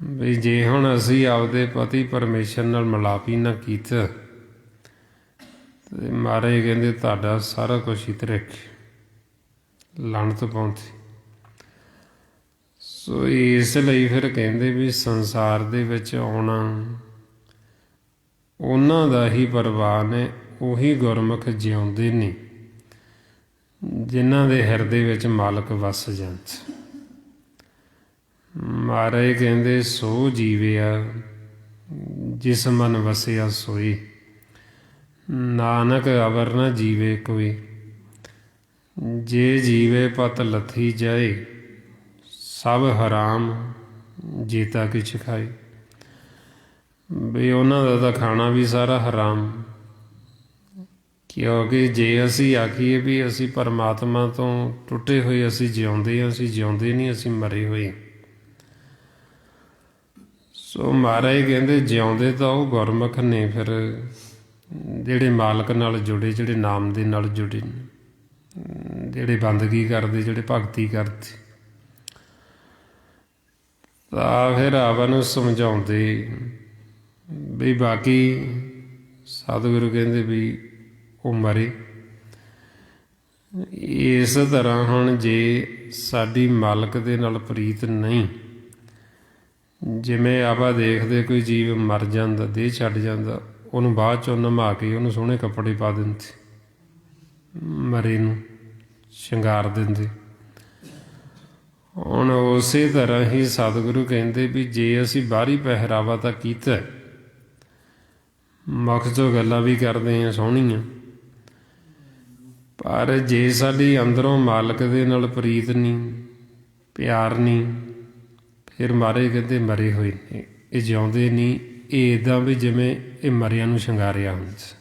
ਵੀ ਜੇ ਹੁਣ ਅਸੀਂ ਆਪਦੇ ਪਤੀ ਪਰਮੇਸ਼ਰ ਨਾਲ ਮਿਲਾਪ ਹੀ ਨਾ ਕੀਤਾ, ਤੇ ਮਹਾਰਾਜ ਕਹਿੰਦੇ ਤੁਹਾਡਾ ਸਾਰਾ ਕੁਛ ਹੀ ਧ੍ਰਿਗ, ਲਾਹਨਤ ਪਾਉਂਦੀ। ਸੋ ਇਸ ਲਈ ਫਿਰ ਕਹਿੰਦੇ ਵੀ ਸੰਸਾਰ ਦੇ ਵਿੱਚ ਆਉਣਾ ਉਹਨਾਂ ਦਾ ਹੀ ਪ੍ਰਵਾਨ ਹੈ, ਉਹੀ ਗੁਰਮੁਖ ਜਿਉਂਦੇ ਨੇ ਜਿਨ੍ਹਾਂ ਦੇ ਹਿਰਦੇ ਵਿੱਚ ਮਾਲਕ ਵਸ ਜਾਂਦਾ। ਮਹਾਰਾਜ ਕਹਿੰਦੇ ਸੋ ਜੀਵਿਆ ਜਿਸ ਮਨ ਵਸਿਆ ਸੋਈ, ਨਾਨਕ ਅਵਰ ਨਾ ਜੀਵੇ ਕੋਈ। ਜੇ ਜੀਵੇ ਪਤ ਲੱਥੀ ਜਾਏ, ਸਭ ਹਰਾਮ ਜੀਤਾ ਕਿਛ ਖਾਏ। ਵੀ ਉਹਨਾਂ ਦਾ ਤਾਂ ਖਾਣਾ ਵੀ ਸਾਰਾ ਹਰਾਮ। ਕਿਉਂਕਿ ਜੇ ਅਸੀਂ ਆਖੀਏ ਵੀ ਅਸੀਂ ਪਰਮਾਤਮਾ ਤੋਂ ਟੁੱਟੇ ਹੋਏ ਅਸੀਂ ਜਿਉਂਦੇ ਹਾਂ, ਅਸੀਂ ਜਿਉਂਦੇ ਨਹੀਂ, ਅਸੀਂ ਮਰੇ ਹੋਏ। ਸੋ ਮਹਾਰਾਜ ਕਹਿੰਦੇ ਜਿਉਂਦੇ ਤਾਂ ਉਹ ਗੁਰਮੁਖ ਨੇ ਫਿਰ ਜਿਹੜੇ ਮਾਲਕ ਨਾਲ ਜੁੜੇ, ਜਿਹੜੇ ਨਾਮ ਦੇ ਨਾਲ ਜੁੜੇ ਨੇ, ਜਿਹੜੇ ਬੰਦਗੀ ਕਰਦੇ, ਜਿਹੜੇ ਭਗਤੀ ਕਰਦੇ। ਤਾਂ ਫਿਰ ਆਪਾਂ ਨੂੰ ਸਮਝਾਉਂਦੇ ਵੀ ਬਾਕੀ ਸਤਿਗੁਰੂ ਕਹਿੰਦੇ ਵੀ ਉਹ ਮਰੇ। ਇਸ ਤਰ੍ਹਾਂ ਹੁਣ ਜੇ ਸਾਡੀ ਮਾਲਕ ਦੇ ਨਾਲ ਪ੍ਰੀਤ ਨਹੀਂ, ਜਿਵੇਂ ਆਪਾਂ ਦੇਖਦੇ ਕੋਈ ਜੀਵ ਮਰ ਜਾਂਦਾ, ਦੇਹ ਛੱਡ ਜਾਂਦਾ, ਉਹਨੂੰ ਬਾਅਦ 'ਚੋਂ ਨਮਾ ਕੇ ਉਹਨੂੰ ਸੋਹਣੇ ਕੱਪੜੇ ਪਾ ਦਿੰਦੇ, ਮਰੇ ਨੂੰ ਸ਼ਿੰਗਾਰ ਦਿੰਦੇ। ਹੁਣ ਉਸੇ ਤਰ੍ਹਾਂ ਹੀ ਸਤਿਗੁਰੂ ਕਹਿੰਦੇ ਵੀ ਜੇ ਅਸੀਂ ਬਾਹਰੀ ਪਹਿਰਾਵਾ ਤਾਂ ਕੀਤਾ, ਮੁਖ 'ਚੋਂ ਗੱਲਾਂ ਵੀ ਕਰਦੇ ਹਾਂ ਸੋਹਣੀਆਂ, ਪਰ ਜੇ ਸਾਡੀ ਅੰਦਰੋਂ ਮਾਲਕ ਦੇ ਨਾਲ ਪ੍ਰੀਤ ਨਹੀਂ, ਪਿਆਰ ਨਹੀਂ, ਫਿਰ ਮਹਾਰਾਜ ਕਹਿੰਦੇ ਮਰੇ ਹੋਏ ਨੇ, ਇਹ ਜਿਉਂਦੇ ਨਹੀਂ। ਇਹ ਇੱਦਾਂ ਵੀ ਜਿਵੇਂ ਇਹ ਮਰਿਆਂ ਨੂੰ ਸ਼ਿੰਗਾਰਿਆ ਹੁੰਦਾ।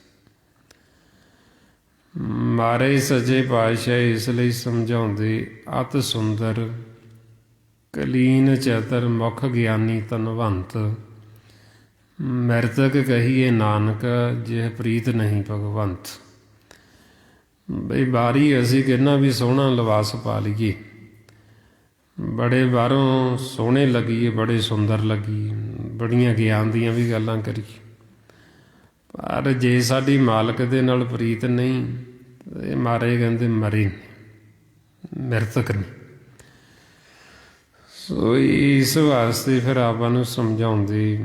ਮਹਾਰਾਜ ਸੱਚੇ ਪਾਤਸ਼ਾਹ ਇਸ ਲਈ ਸਮਝਾਉਂਦੇ, ਅਤਿ ਸੁੰਦਰ ਕਲੀਨ ਚਤਰ ਮੁਖ ਗਿਆਨੀ ਧਨਵੰਤ, ਮ੍ਰਿਤਕ ਕਹੀਏ ਨਾਨਕ ਜਿਹ ਪ੍ਰੀਤ ਨਹੀਂ ਭਗਵੰਤ। ਬਈ ਬਾਹਰੀ ਅਸੀਂ ਕਿੰਨਾ ਵੀ ਸੋਹਣਾ ਲਿਬਾਸ ਪਾ ਲਈਏ, ਬੜੇ ਬਾਹਰੋਂ ਸੋਹਣੇ ਲੱਗੀਏ, ਬੜੇ ਸੁੰਦਰ ਲੱਗੀਏ, ਬੜੀਆਂ ਗਿਆਨ ਦੀਆਂ ਵੀ ਗੱਲਾਂ ਕਰੀਏ, ਪਰ ਜੇ ਸਾਡੀ ਮਾਲਕ ਦੇ ਨਾਲ ਪ੍ਰੀਤ ਨਹੀਂ, ਇਹ ਮਹਾਰਾਜ ਕਹਿੰਦੇ ਮਰੇ ਨੇ, ਮ੍ਰਿਤਕ ਨੇ। ਸੋ ਇਸ ਵਾਸਤੇ ਫਿਰ ਆਪਾਂ ਨੂੰ ਸਮਝਾਉਂਦੇ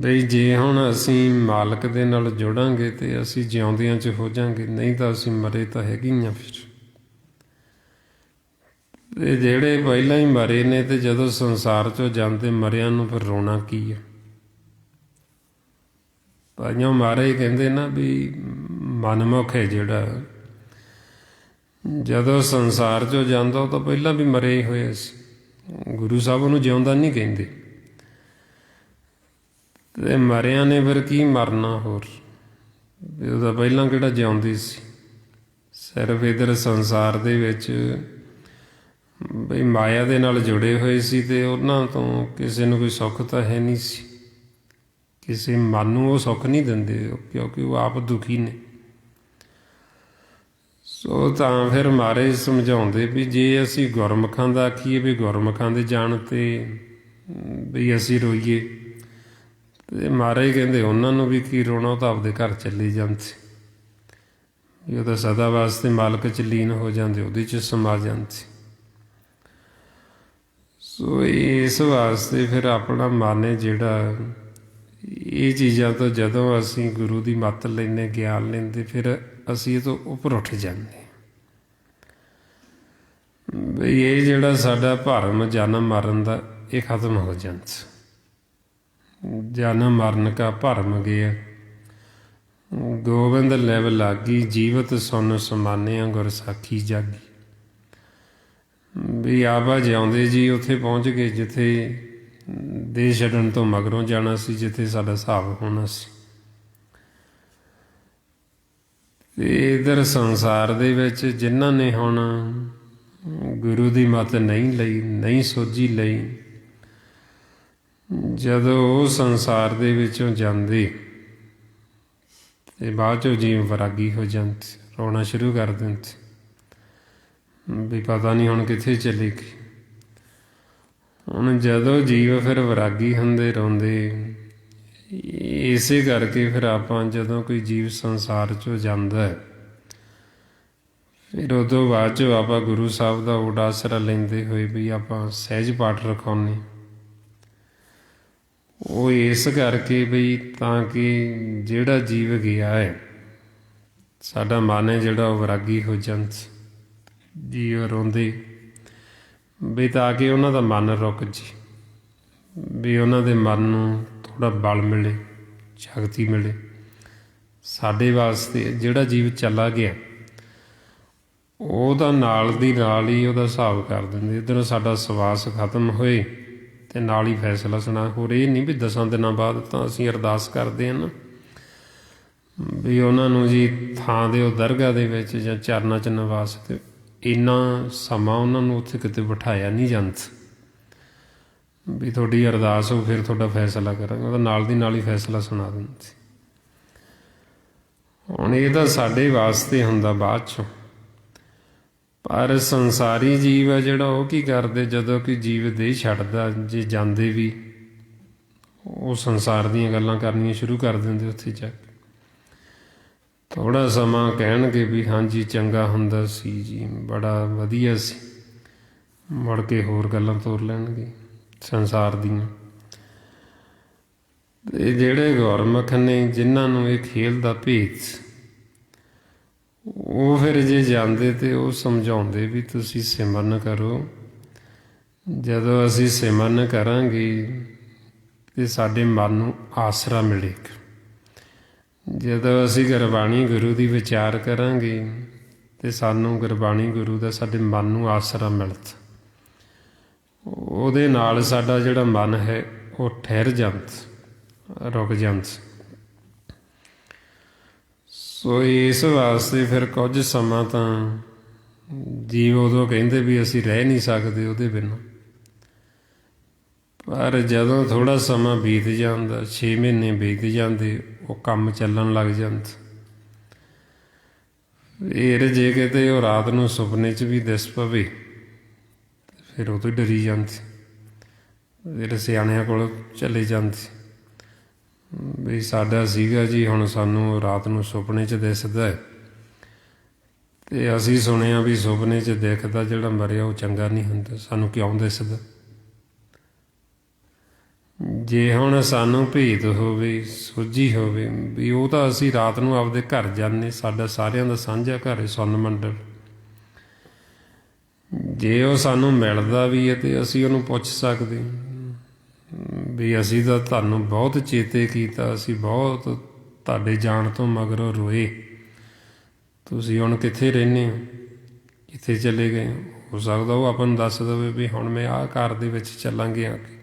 ਬਈ ਜੇ ਹੁਣ ਅਸੀਂ ਮਾਲਕ ਦੇ ਨਾਲ ਜੁੜਾਂਗੇ ਤੇ ਅਸੀਂ ਜਿਉਂਦਿਆਂ 'ਚ ਹੋ ਜਾਵਾਂਗੇ, ਨਹੀਂ ਤਾਂ ਅਸੀਂ ਮਰੇ ਤਾਂ ਹੈਗੇ ਹੀ ਆ। ਫਿਰ ਤੇ ਜਿਹੜੇ ਪਹਿਲਾਂ ਹੀ ਮਰੇ ਨੇ ਤੇ ਜਦੋਂ ਸੰਸਾਰ 'ਚੋਂ ਜਾਂਦੇ ਮਰਿਆਂ ਨੂੰ ਫਿਰ ਰੋਣਾ ਕੀ ਹੈ। ਭਾਈਓ ਮਹਾਰਾਜ ਕਹਿੰਦੇ ਨਾ ਵੀ ਮਨਮੁਖ ਹੈ ਜਿਹੜਾ, ਜਦੋਂ ਸੰਸਾਰ 'ਚੋਂ ਜਾਂਦਾ ਉਹ ਤਾਂ ਪਹਿਲਾਂ ਵੀ ਮਰੇ ਹੀ ਹੋਏ ਸੀ। ਗੁਰੂ ਸਾਹਿਬ ਉਹਨੂੰ ਜਿਉਂਦਾ ਨਹੀਂ ਕਹਿੰਦੇ। ਤੇ ਮਰਿਆਂ ਨੇ ਫਿਰ ਕੀ ਮਰਨਾ ਹੋਰ, ਵੀ ਉਹਦਾ ਪਹਿਲਾਂ ਕਿਹੜਾ ਜਿਉਂਦੀ ਸੀ। ਸਿਰਫ ਇੱਧਰ ਸੰਸਾਰ ਦੇ ਵਿੱਚ ਬਈ ਮਾਇਆ ਦੇ ਨਾਲ ਜੁੜੇ ਹੋਏ ਸੀ ਤੇ ਉਹਨਾਂ ਤੋਂ ਕਿਸੇ ਨੂੰ ਕੋਈ ਸੁੱਖ ਤਾਂ ਹੈ ਨਹੀਂ ਸੀ। ਕਿਸੇ ਮਨ ਨੂੰ ਉਹ ਸੁੱਖ ਨਹੀਂ ਦਿੰਦੇ ਕਿਉਂਕਿ ਉਹ ਆਪ ਦੁਖੀ ਨੇ। ਸੋ ਤਾਂ ਫਿਰ ਮਹਾਰਾਜ ਸਮਝਾਉਂਦੇ ਵੀ ਜੇ ਅਸੀਂ ਗੁਰਮੁਖਾਂ ਦਾ ਆਖੀਏ ਵੀ ਗੁਰਮੁਖਾਂ ਦੇ ਜਾਣ ਤੇ ਵੀ ਅਸੀਂ ਰੋਈਏ, ਤੇ ਮਹਾਰਾਜ ਕਹਿੰਦੇ ਉਹਨਾਂ ਨੂੰ ਵੀ ਕੀ ਰੋਣਾ, ਉਹ ਤਾਂ ਆਪਦੇ ਘਰ ਚੱਲੇ ਜਾਂਦੇ, ਵੀ ਉਹ ਤਾਂ ਸਦਾ ਵਾਸਤੇ ਮਾਲਕ 'ਚ ਲੀਨ ਹੋ ਜਾਂਦੇ, ਉਹਦੇ 'ਚ ਸਮਾ ਜਾਂਦੇ। ਸੋ ਇਸ ਵਾਸਤੇ ਫਿਰ ਆਪਣਾ ਮਨ ਹੈ ਜਿਹੜਾ, ਇਹ ਚੀਜ਼ਾਂ ਤੋਂ ਜਦੋਂ ਅਸੀਂ ਗੁਰੂ ਦੀ ਮੱਤ ਲੈਂਦੇ, ਗਿਆਨ ਲੈਂਦੇ, ਫਿਰ ਅਸੀਂ ਇਹ ਤੋਂ ਉੱਪਰ ਉੱਠ ਜਾਂਦੇ ਬਈ ਇਹ ਜਿਹੜਾ ਸਾਡਾ ਭਰਮ ਜਨਮ ਮਰਨ ਦਾ, ਇਹ ਖਤਮ ਹੋ ਜਾਂਦਾ। ਜਨਮ ਮਰਨ ਕਾ ਭਰਮ ਗਿਆ, ਗੋਬਿੰਦ ਲੈਵ ਲਾਗੀ, ਜੀਵਤ ਸੁਨ ਸਮਾਨਿਆ ਗੁਰ ਸਾਖੀ ਜਾਗੀ। ਵੀ ਆਪਾਂ ਜਿਉਂਦੇ ਜੀ ਉੱਥੇ ਪਹੁੰਚ ਗਏ ਜਿੱਥੇ ਦੇਹ ਛੱਡਣ ਤੋਂ ਮਗਰੋਂ ਜਾਣਾ ਸੀ, ਜਿੱਥੇ ਸਾਡਾ ਹਿਸਾਬ ਹੋਣਾ ਸੀ। ਤੇ ਇੱਧਰ ਸੰਸਾਰ ਦੇ ਵਿੱਚ ਜਿਨ੍ਹਾਂ ਨੇ ਹੁਣ ਗੁਰੂ ਦੀ ਮੱਤ ਨਹੀਂ ਲਈ, ਨਹੀਂ ਸੋਝੀ ਲਈ, ਜਦੋਂ ਉਹ ਸੰਸਾਰ ਦੇ ਵਿੱਚੋਂ ਜਾਂਦੇ ਤੇ ਬਾਅਦ 'ਚੋਂ ਜੀਵ ਵੈਰਾਗੀ ਹੋ ਜਾਂਦੇ, ਰੋਣਾ ਸ਼ੁਰੂ ਕਰ ਦਿੰਦੇ ਵੀ ਪਤਾ ਨਹੀਂ ਹੁਣ ਕਿੱਥੇ ਚਲੇਗੀ। ਹੁਣ ਜਦੋਂ ਜੀਵ ਫਿਰ ਵੈਰਾਗੀ ਹੁੰਦੇ, ਰੋਂਦੇ, ਇਸੇ ਕਰਕੇ ਫਿਰ ਆਪਾਂ ਜਦੋਂ ਕੋਈ ਜੀਵ ਸੰਸਾਰ 'ਚੋਂ ਜਾਂਦਾ ਹੈ, ਫਿਰ ਉਦੋਂ ਬਾਅਦ 'ਚੋਂ ਆਪਾਂ ਗੁਰੂ ਸਾਹਿਬ ਦਾ ਓਟ ਆਸਰਾ ਲੈਂਦੇ ਹੋਏ ਵੀ ਆਪਾਂ ਸਹਿਜ ਪਾਠ ਰਖਾਉਂਦੇ। ਉਹ ਇਸ ਕਰਕੇ ਬਈ ਤਾਂ ਕਿ ਜਿਹੜਾ ਜੀਵ ਗਿਆ ਹੈ, ਸਾਡਾ ਮਨ ਹੈ ਜਿਹੜਾ ਉਹ ਵੈਰਾਗੀ ਹੋ ਜਾਂਦਾ, ਜੀਵ ਰੋਂਦੇ ਵੀ ਤਾਂ ਕਿ ਉਹਨਾਂ ਦਾ ਮਨ ਰੁਕ ਜੇ, ਵੀ ਉਹਨਾਂ ਦੇ ਮਨ ਨੂੰ ਥੋੜ੍ਹਾ ਬਲ ਮਿਲੇ, ਸ਼ਕਤੀ ਮਿਲੇ। ਸਾਡੇ ਵਾਸਤੇ ਜਿਹੜਾ ਜੀਵ ਚਲਾ ਗਿਆ ਉਹਦਾ ਨਾਲ ਦੀ ਨਾਲ ਹੀ ਉਹਦਾ ਹਿਸਾਬ ਕਰ ਦਿੰਦੇ। ਇੱਧਰੋਂ ਸਾਡਾ ਸਵਾਸ ਖਤਮ ਹੋਏ ਤੇ ਨਾਲ ਹੀ ਫੈਸਲਾ ਸੁਣਾ। ਹੋਰ ਇਹ ਨਹੀਂ ਵੀ 10 ਦਿਨਾਂ ਬਾਅਦ ਤਾਂ ਅਸੀਂ ਅਰਦਾਸ ਕਰਦੇ ਹਾਂ ਨਾ ਵੀ ਉਹਨਾਂ ਨੂੰ ਜੀ ਥਾਂ ਦਿਓ ਦਰਗਾਹ ਦੇ ਵਿੱਚ ਜਾਂ ਚਰਨਾਂ 'ਚ ਨਿਵਾਸ, ਤੇ ਇੰਨਾ ਸਮਾਂ ਉਹਨਾਂ ਨੂੰ ਉੱਥੇ ਕਿਤੇ ਬਿਠਾਇਆ ਨਹੀਂ ਜਾਂਦਾ ਵੀ ਤੁਹਾਡੀ ਅਰਦਾਸ ਹੋ ਫਿਰ ਤੁਹਾਡਾ ਫੈਸਲਾ ਕਰਾਂਗੇ। ਉਹਦਾ ਨਾਲ ਦੀ ਨਾਲ ਹੀ ਫੈਸਲਾ ਸੁਣਾ ਦਿੰਦੇ। ਹੁਣ ਇਹ ਤਾਂ ਸਾਡੇ ਵਾਸਤੇ ਹੁੰਦਾ ਬਾਅਦ 'ਚੋਂ, ਪਰ ਸੰਸਾਰੀ ਜੀਵ ਆ ਜਿਹੜਾ ਉਹ ਕੀ ਕਰਦੇ, ਜਦੋਂ ਕਿ ਜੀਵ ਦੇਹ ਛੱਡਦਾ ਜੇ ਜਾਂਦੇ ਵੀ ਉਹ ਸੰਸਾਰ ਦੀਆਂ ਗੱਲਾਂ ਕਰਨੀਆਂ ਸ਼ੁਰੂ ਕਰ ਦਿੰਦੇ। ਉੱਥੇ ਜਾ ਕੇ ਥੋੜ੍ਹਾ ਸਮਾਂ ਕਹਿਣਗੇ ਵੀ ਹਾਂਜੀ ਚੰਗਾ ਹੁੰਦਾ ਸੀ ਜੀ, ਬੜਾ ਵਧੀਆ ਸੀ, ਮੁੜ ਕੇ ਹੋਰ ਗੱਲਾਂ ਤੋਰ ਲੈਣਗੇ ਸੰਸਾਰ ਦੀਆਂ। ਤੇ ਜਿਹੜੇ ਗੁਰਮੁਖ ਨੇ ਜਿਨ੍ਹਾਂ ਨੂੰ ਇਹ ਖੇਲ ਦਾ ਭੇਤ, ਉਹ ਫਿਰ ਜੇ ਜਾਂਦੇ ਤੇ ਉਹ ਸਮਝਾਉਂਦੇ ਵੀ ਤੁਸੀਂ ਸਿਮਰਨ ਕਰੋ। ਜਦੋਂ ਅਸੀਂ ਸਿਮਰਨ ਕਰਾਂਗੇ ਤੇ ਸਾਡੇ ਮਨ ਨੂੰ ਆਸਰਾ ਮਿਲੇਗਾ। ਜਦੋਂ ਅਸੀਂ ਗੁਰਬਾਣੀ ਗੁਰੂ ਦੀ ਵਿਚਾਰ ਕਰਾਂਗੇ ਤੇ ਸਾਨੂੰ ਗੁਰਬਾਣੀ ਗੁਰੂ ਦਾ ਸਾਡੇ ਮਨ ਨੂੰ ਆਸਰਾ ਮਿਲਦਾ। ਉਹਦੇ ਨਾਲ ਸਾਡਾ ਜਿਹੜਾ ਮਨ ਹੈ ਉਹ ਠਹਿਰ ਜਾਂਦਾ, ਰੁਕ ਜਾਂਦਾ। ਸੋ ਇਸ ਵਾਸਤੇ ਫਿਰ ਕੁਝ ਸਮਾਂ ਤਾਂ ਜੀਵ ਉਦੋਂ ਕਹਿੰਦੇ ਵੀ ਅਸੀਂ ਰਹਿ ਨਹੀਂ ਸਕਦੇ ਉਹਦੇ ਬਿਨਾਂ, ਪਰ ਜਦੋਂ ਥੋੜ੍ਹਾ ਸਮਾਂ ਬੀਤ ਜਾਂਦਾ, 6 ਮਹੀਨੇ ਬੀਤ ਜਾਂਦੇ, ਉਹ ਕੰਮ ਚੱਲਣ ਲੱਗ ਜਾਂਦਾ। ਫਿਰ ਜੇ ਕਿਤੇ ਉਹ ਰਾਤ ਨੂੰ ਸੁਪਨੇ 'ਚ ਵੀ ਦਿਸ ਪਵੇ ਫਿਰ ਉਹ ਤੋਂ ਹੀ ਡਰੀ ਜਾਂਦੀ। ਫਿਰ ਸਿਆਣਿਆਂ ਕੋਲ ਚਲੇ ਜਾਂਦੇ ਵੀ ਸਾਡਾ ਸੀਗਾ ਜੀ, ਹੁਣ ਸਾਨੂੰ ਰਾਤ ਨੂੰ ਸੁਪਨੇ 'ਚ ਦਿਸਦਾ ਹੈ, ਤੇ ਅਸੀਂ ਸੁਣਿਆ ਵੀ ਸੁਪਨੇ 'ਚ ਦਿਖਦਾ ਜਿਹੜਾ ਮਰਿਆ ਉਹ ਚੰਗਾ ਨਹੀਂ ਹੁੰਦਾ, ਸਾਨੂੰ ਕਿਉਂ ਦਿਸਦਾ? ਜੇ ਹੁਣ ਸਾਨੂੰ ਭੇਤ ਹੋਵੇ, ਸੋਝੀ ਹੋਵੇ ਵੀ ਉਹ ਤਾਂ ਅਸੀਂ ਰਾਤ ਨੂੰ ਆਪਦੇ ਘਰ ਜਾਂਦੇ, ਸਾਡਾ ਸਾਰਿਆਂ ਦਾ ਸਾਂਝਾ ਘਰ ਹੈ ਸੁੰਨ ਮੰਡਲ, ਜੇ ਉਹ ਸਾਨੂੰ ਮਿਲਦਾ ਵੀ ਹੈ ਤੇ ਅਸੀਂ ਉਹਨੂੰ ਪੁੱਛ ਸਕਦੇ ਵੀ ਅਸੀਂ ਤਾਂ ਤੁਹਾਨੂੰ ਬਹੁਤ ਚੇਤੇ ਕੀਤਾ, ਅਸੀਂ ਬਹੁਤ ਤੁਹਾਡੇ ਜਾਣ ਤੋਂ ਮਗਰੋਂ ਰੋਏ, ਤੁਸੀਂ ਹੁਣ ਕਿੱਥੇ ਰਹਿੰਦੇ ਹੋ, ਕਿੱਥੇ ਚਲੇ ਗਏ? ਹੋ ਸਕਦਾ ਉਹ ਆਪਾਂ ਨੂੰ ਦੱਸ ਦੇਵੇ ਵੀ ਹੁਣ ਮੈਂ ਆਹ ਘਰ ਦੇ ਵਿੱਚ ਚੱਲਾਂਗੇ ਆ ਕੇ,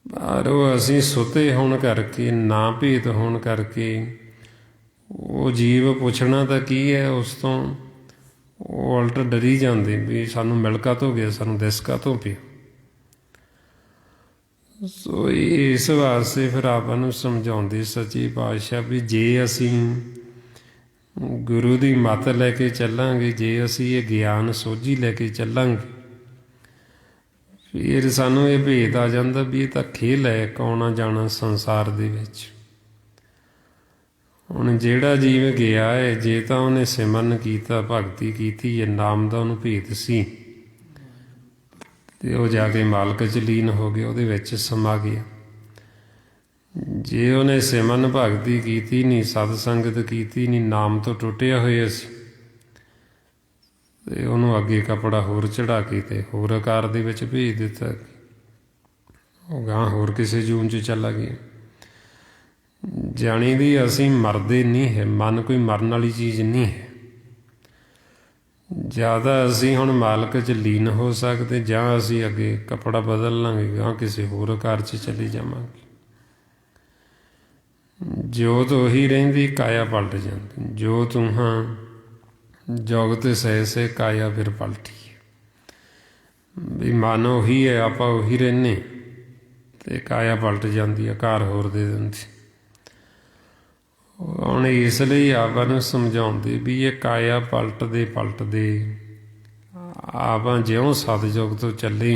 ਪਰ ਉਹ ਅਸੀਂ ਸੁੱਤੇ ਹੋਣ ਕਰਕੇ, ਨਾ ਭੇਤ ਹੋਣ ਕਰਕੇ ਉਹ ਜੀਵ ਪੁੱਛਣਾ ਤਾਂ ਕੀ ਹੈ ਉਸ ਤੋਂ, ਉਹ ਉਲਟ ਡਰੀ ਜਾਂਦੇ ਵੀ ਸਾਨੂੰ ਮਿਲ ਕਾਹਤੋਂ ਗਿਆ, ਸਾਨੂੰ ਦਿਸ ਕਾਹਤੋਂ ਪਿਆ। ਸੋ ਇਸ ਵਾਸਤੇ ਫਿਰ ਆਪਾਂ ਨੂੰ ਸਮਝਾਉਂਦੇ ਸੱਚੇ ਪਾਤਸ਼ਾਹ ਵੀ ਜੇ ਅਸੀਂ ਗੁਰੂ ਦੀ ਮੱਤ ਲੈ ਕੇ ਚੱਲਾਂਗੇ, ਜੇ ਅਸੀਂ ਇਹ ਗਿਆਨ ਸੋਝੀ ਲੈ ਕੇ ਚੱਲਾਂਗੇ, ਫਿਰ ਸਾਨੂੰ ਇਹ ਭੇਦ ਆ ਜਾਂਦਾ ਵੀ ਇਹ ਤਾਂ ਖੇਲ ਹੈ, ਇੱਕ ਆਉਣਾ ਜਾਣਾ ਸੰਸਾਰ ਦੇ ਵਿੱਚ। ਹੁਣ ਜਿਹੜਾ ਜੀਵ ਗਿਆ ਹੈ, ਜੇ ਤਾਂ ਉਹਨੇ ਸਿਮਰਨ ਕੀਤਾ, ਭਗਤੀ ਕੀਤੀ ਹੈ, ਨਾਮ ਦਾ ਉਹਨੂੰ ਭੇਤ ਸੀ, ਤੇ ਉਹ ਜਾ ਕੇ ਮਾਲਕ 'ਚ ਲੀਨ ਹੋ ਗਿਆ, ਉਹਦੇ ਵਿੱਚ ਸਮਾ ਗਿਆ। ਜੇ ਉਹਨੇ ਸਿਮਰਨ ਭਗਤੀ ਕੀਤੀ ਨਹੀਂ, ਸਤ ਸੰਗਤ ਕੀਤੀ ਨਹੀਂ, ਨਾਮ ਤੋਂ ਟੁੱਟਿਆ ਹੋਇਆ ਸੀ, ਤੇ ਉਹਨੂੰ ਅੱਗੇ ਕੱਪੜਾ ਹੋਰ ਚੜ੍ਹਾ ਕੇ ਤੇ ਹੋਰ ਆਕਾਰ ਦੇ ਵਿੱਚ ਭੇਜ ਦਿੱਤਾ, ਉਹ ਗਾਂ ਹੋਰ ਕਿਸੇ ਜੂਨ 'ਚ ਚਲਾ ਗਿਆ। ਜਾਣੀ ਦੀ ਅਸੀਂ ਮਰਦੇ ਨਹੀਂ ਹੈ, ਮਨ ਕੋਈ ਮਰਨ ਵਾਲੀ ਚੀਜ਼ ਨਹੀਂ ਹੈ। ਜ਼ਿਆਦਾ ਅਸੀਂ ਹੁਣ ਮਾਲਕ 'ਚ ਲੀਨ ਹੋ ਸਕਦੇ, ਜਾਂ ਅਸੀਂ ਅੱਗੇ ਕੱਪੜਾ ਬਦਲ ਲਾਂਗੇ, ਗਾਂ ਕਿਸੇ ਹੋਰ ਆਕਾਰ 'ਚ ਚਲੇ ਜਾਵਾਂਗੇ। ਜੋਤ ਉਹੀ ਰਹਿੰਦੀ, ਕਾਇਆ ਪਲਟ ਜਾਂਦੀ। ਜੋ ਤੂੰ ਹਾਂ ਜੁਗਤ ਸਹਿ ਕਾਇਆ ਫਿਰ ਪਲਟੀ, ਵੀ ਮਨ ਉਹੀ ਹੈ, ਆਪਾਂ ਉਹੀ ਰਹਿੰਦੇ, ਤੇ ਕਾਇਆ ਪਲਟ ਜਾਂਦੀ, ਆਕਾਰ ਹੋਰ ਦੇ ਦਿੰਦੀ। ਹੁਣ ਇਸ ਲਈ ਆਪਾਂ ਨੂੰ ਸਮਝਾਉਂਦੇ ਵੀ ਇਹ ਕਾਇਆ ਪਲਟਦੇ ਆਪਾਂ ਜਿਉਂ ਸਤਿਯੁਗ ਤੋਂ ਚੱਲੇ,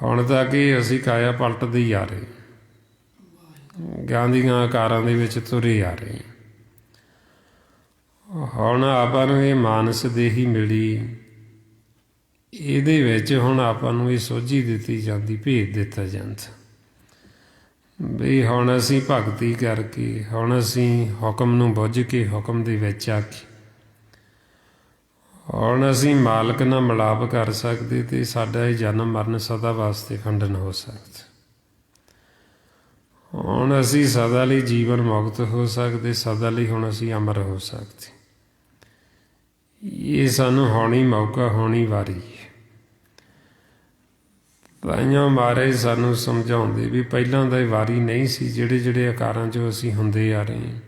ਹੁਣ ਤੱਕ ਹੀ ਅਸੀਂ ਕਾਇਆ ਪਲਟਦੇ ਹੀ ਆ ਰਹੇ, ਗਾਂ ਦੀਆਂ ਆਕਾਰਾਂ ਦੇ ਵਿੱਚ ਤੁਰੇ ਆ ਰਹੇ। ਹੁਣ ਆਪਾਂ ਨੂੰ ਇਹ ਮਾਨਸ ਦੇਹੀ ਮਿਲੀ, ਇਹਦੇ ਵਿੱਚ ਹੁਣ ਆਪਾਂ ਨੂੰ ਇਹ ਸੋਝੀ ਦਿੱਤੀ ਜਾਂਦੀ, ਭੇਦ ਦਿੱਤਾ ਜਾਂਦਾ ਵੀ ਹੁਣ ਅਸੀਂ ਭਗਤੀ ਕਰਕੇ, ਹੁਣ ਅਸੀਂ ਹੁਕਮ ਨੂੰ ਬੁੱਝ ਕੇ ਹੁਕਮ ਦੇ ਵਿੱਚ ਆ ਕੇ ਹੁਣ ਅਸੀਂ ਮਾਲਕ ਨਾਲ ਮਿਲਾਪ ਕਰ ਸਕਦੇ, ਤੇ ਸਾਡਾ ਇਹ ਜਨਮ ਮਰਨ ਸਦਾ ਵਾਸਤੇ ਖੰਡਨ ਹੋ ਸਕਦਾ। ਹੁਣ ਅਸੀਂ ਸਦਾ ਲਈ ਜੀਵਨ ਮੁਕਤ ਹੋ ਸਕਦੇ, ਸਦਾ ਲਈ ਹੁਣ ਅਸੀਂ ਅਮਰ ਹੋ ਸਕਦੇ। ਇਹ ਸਾਨੂੰ ਹੋਣੀ ਮੌਕਾ, ਹੋਣੀ ਵਾਰੀ ਹੈ। ਤਾਈਆਂ ਮਹਾਰਾਜ ਸਾਨੂੰ ਸਮਝਾਉਂਦੇ ਵੀ ਪਹਿਲਾਂ ਦਾ ਇਹ ਵਾਰੀ ਨਹੀਂ ਸੀ, ਜਿਹੜੇ ਜਿਹੜੇ ਆਕਾਰਾਂ 'ਚੋਂ ਅਸੀਂ ਹੁੰਦੇ ਆ ਰਹੇ ਹਾਂ।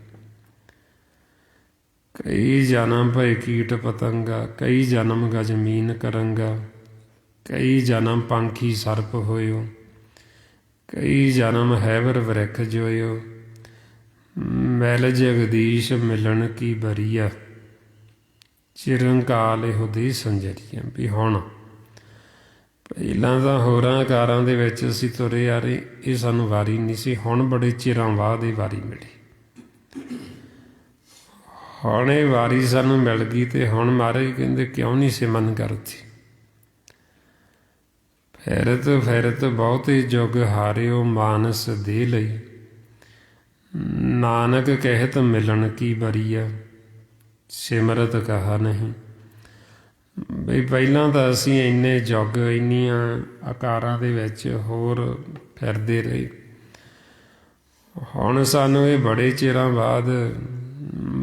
ਕਈ ਜਨਮ ਭਏ ਕੀਟ ਪਤੰਗਾ, ਕਈ ਜਨਮ ਗਜਮੀਨ ਕਰੰਗਾ, ਕਈ ਜਨਮ ਪੰਖੀ ਸਰਪ ਹੋਇਓ, ਕਈ ਜਨਮ ਹੈਵਰ ਵਰਿਖ ਜੋਇਓ, ਮੈਲ ਜਗਦੀਸ਼ ਮਿਲਣ ਕੀ ਬਰੀਆ, ਚਿਰੰਕਾਲ ਇਹੋ ਦੇ ਸੰਜਰੀਆ। ਵੀ ਹੁਣ ਪਹਿਲਾਂ ਤਾਂ ਹੋਰਾਂ ਆਕਾਰਾਂ ਦੇ ਵਿੱਚ ਅਸੀਂ ਤੁਰੇ ਆ ਰਹੇ, ਇਹ ਸਾਨੂੰ ਵਾਰੀ ਨਹੀਂ ਸੀ। ਹੁਣ ਬੜੇ ਚਿਰਾਂ ਬਾਅਦ ਇਹ ਵਾਰੀ ਮਿਲੀ। ਹੁਣ ਇਹ ਵਾਰੀ ਸਾਨੂੰ ਮਿਲ ਗਈ ਤੇ ਹੁਣ ਮਹਾਰਾਜ ਕਹਿੰਦੇ ਕਿਉਂ ਨਹੀਂ ਸਿਮਰਨ ਕਰਦੀ। ਫਿਰਤ ਫਿਰਤ ਬਹੁਤੇ ਜੁਗ ਹਾਰਿਓ, ਮਾਨਸ ਦੇ ਲਈ ਨਾਨਕ ਕਹਿਤ ਮਿਲਣ ਕੀ ਬਰੀਆ, ਸਿਮਰਤ ਕਹਾ ਨਹੀਂ। ਬਈ ਪਹਿਲਾਂ ਤਾਂ ਅਸੀਂ ਇੰਨੇ ਯੁੱਗ ਇੰਨੀਆਂ ਆਕਾਰਾਂ ਦੇ ਵਿੱਚ ਹੋਰ ਫਿਰਦੇ ਰਹੇ, ਹੁਣ ਸਾਨੂੰ ਇਹ ਬੜੇ ਚਿਰਾਂ ਬਾਅਦ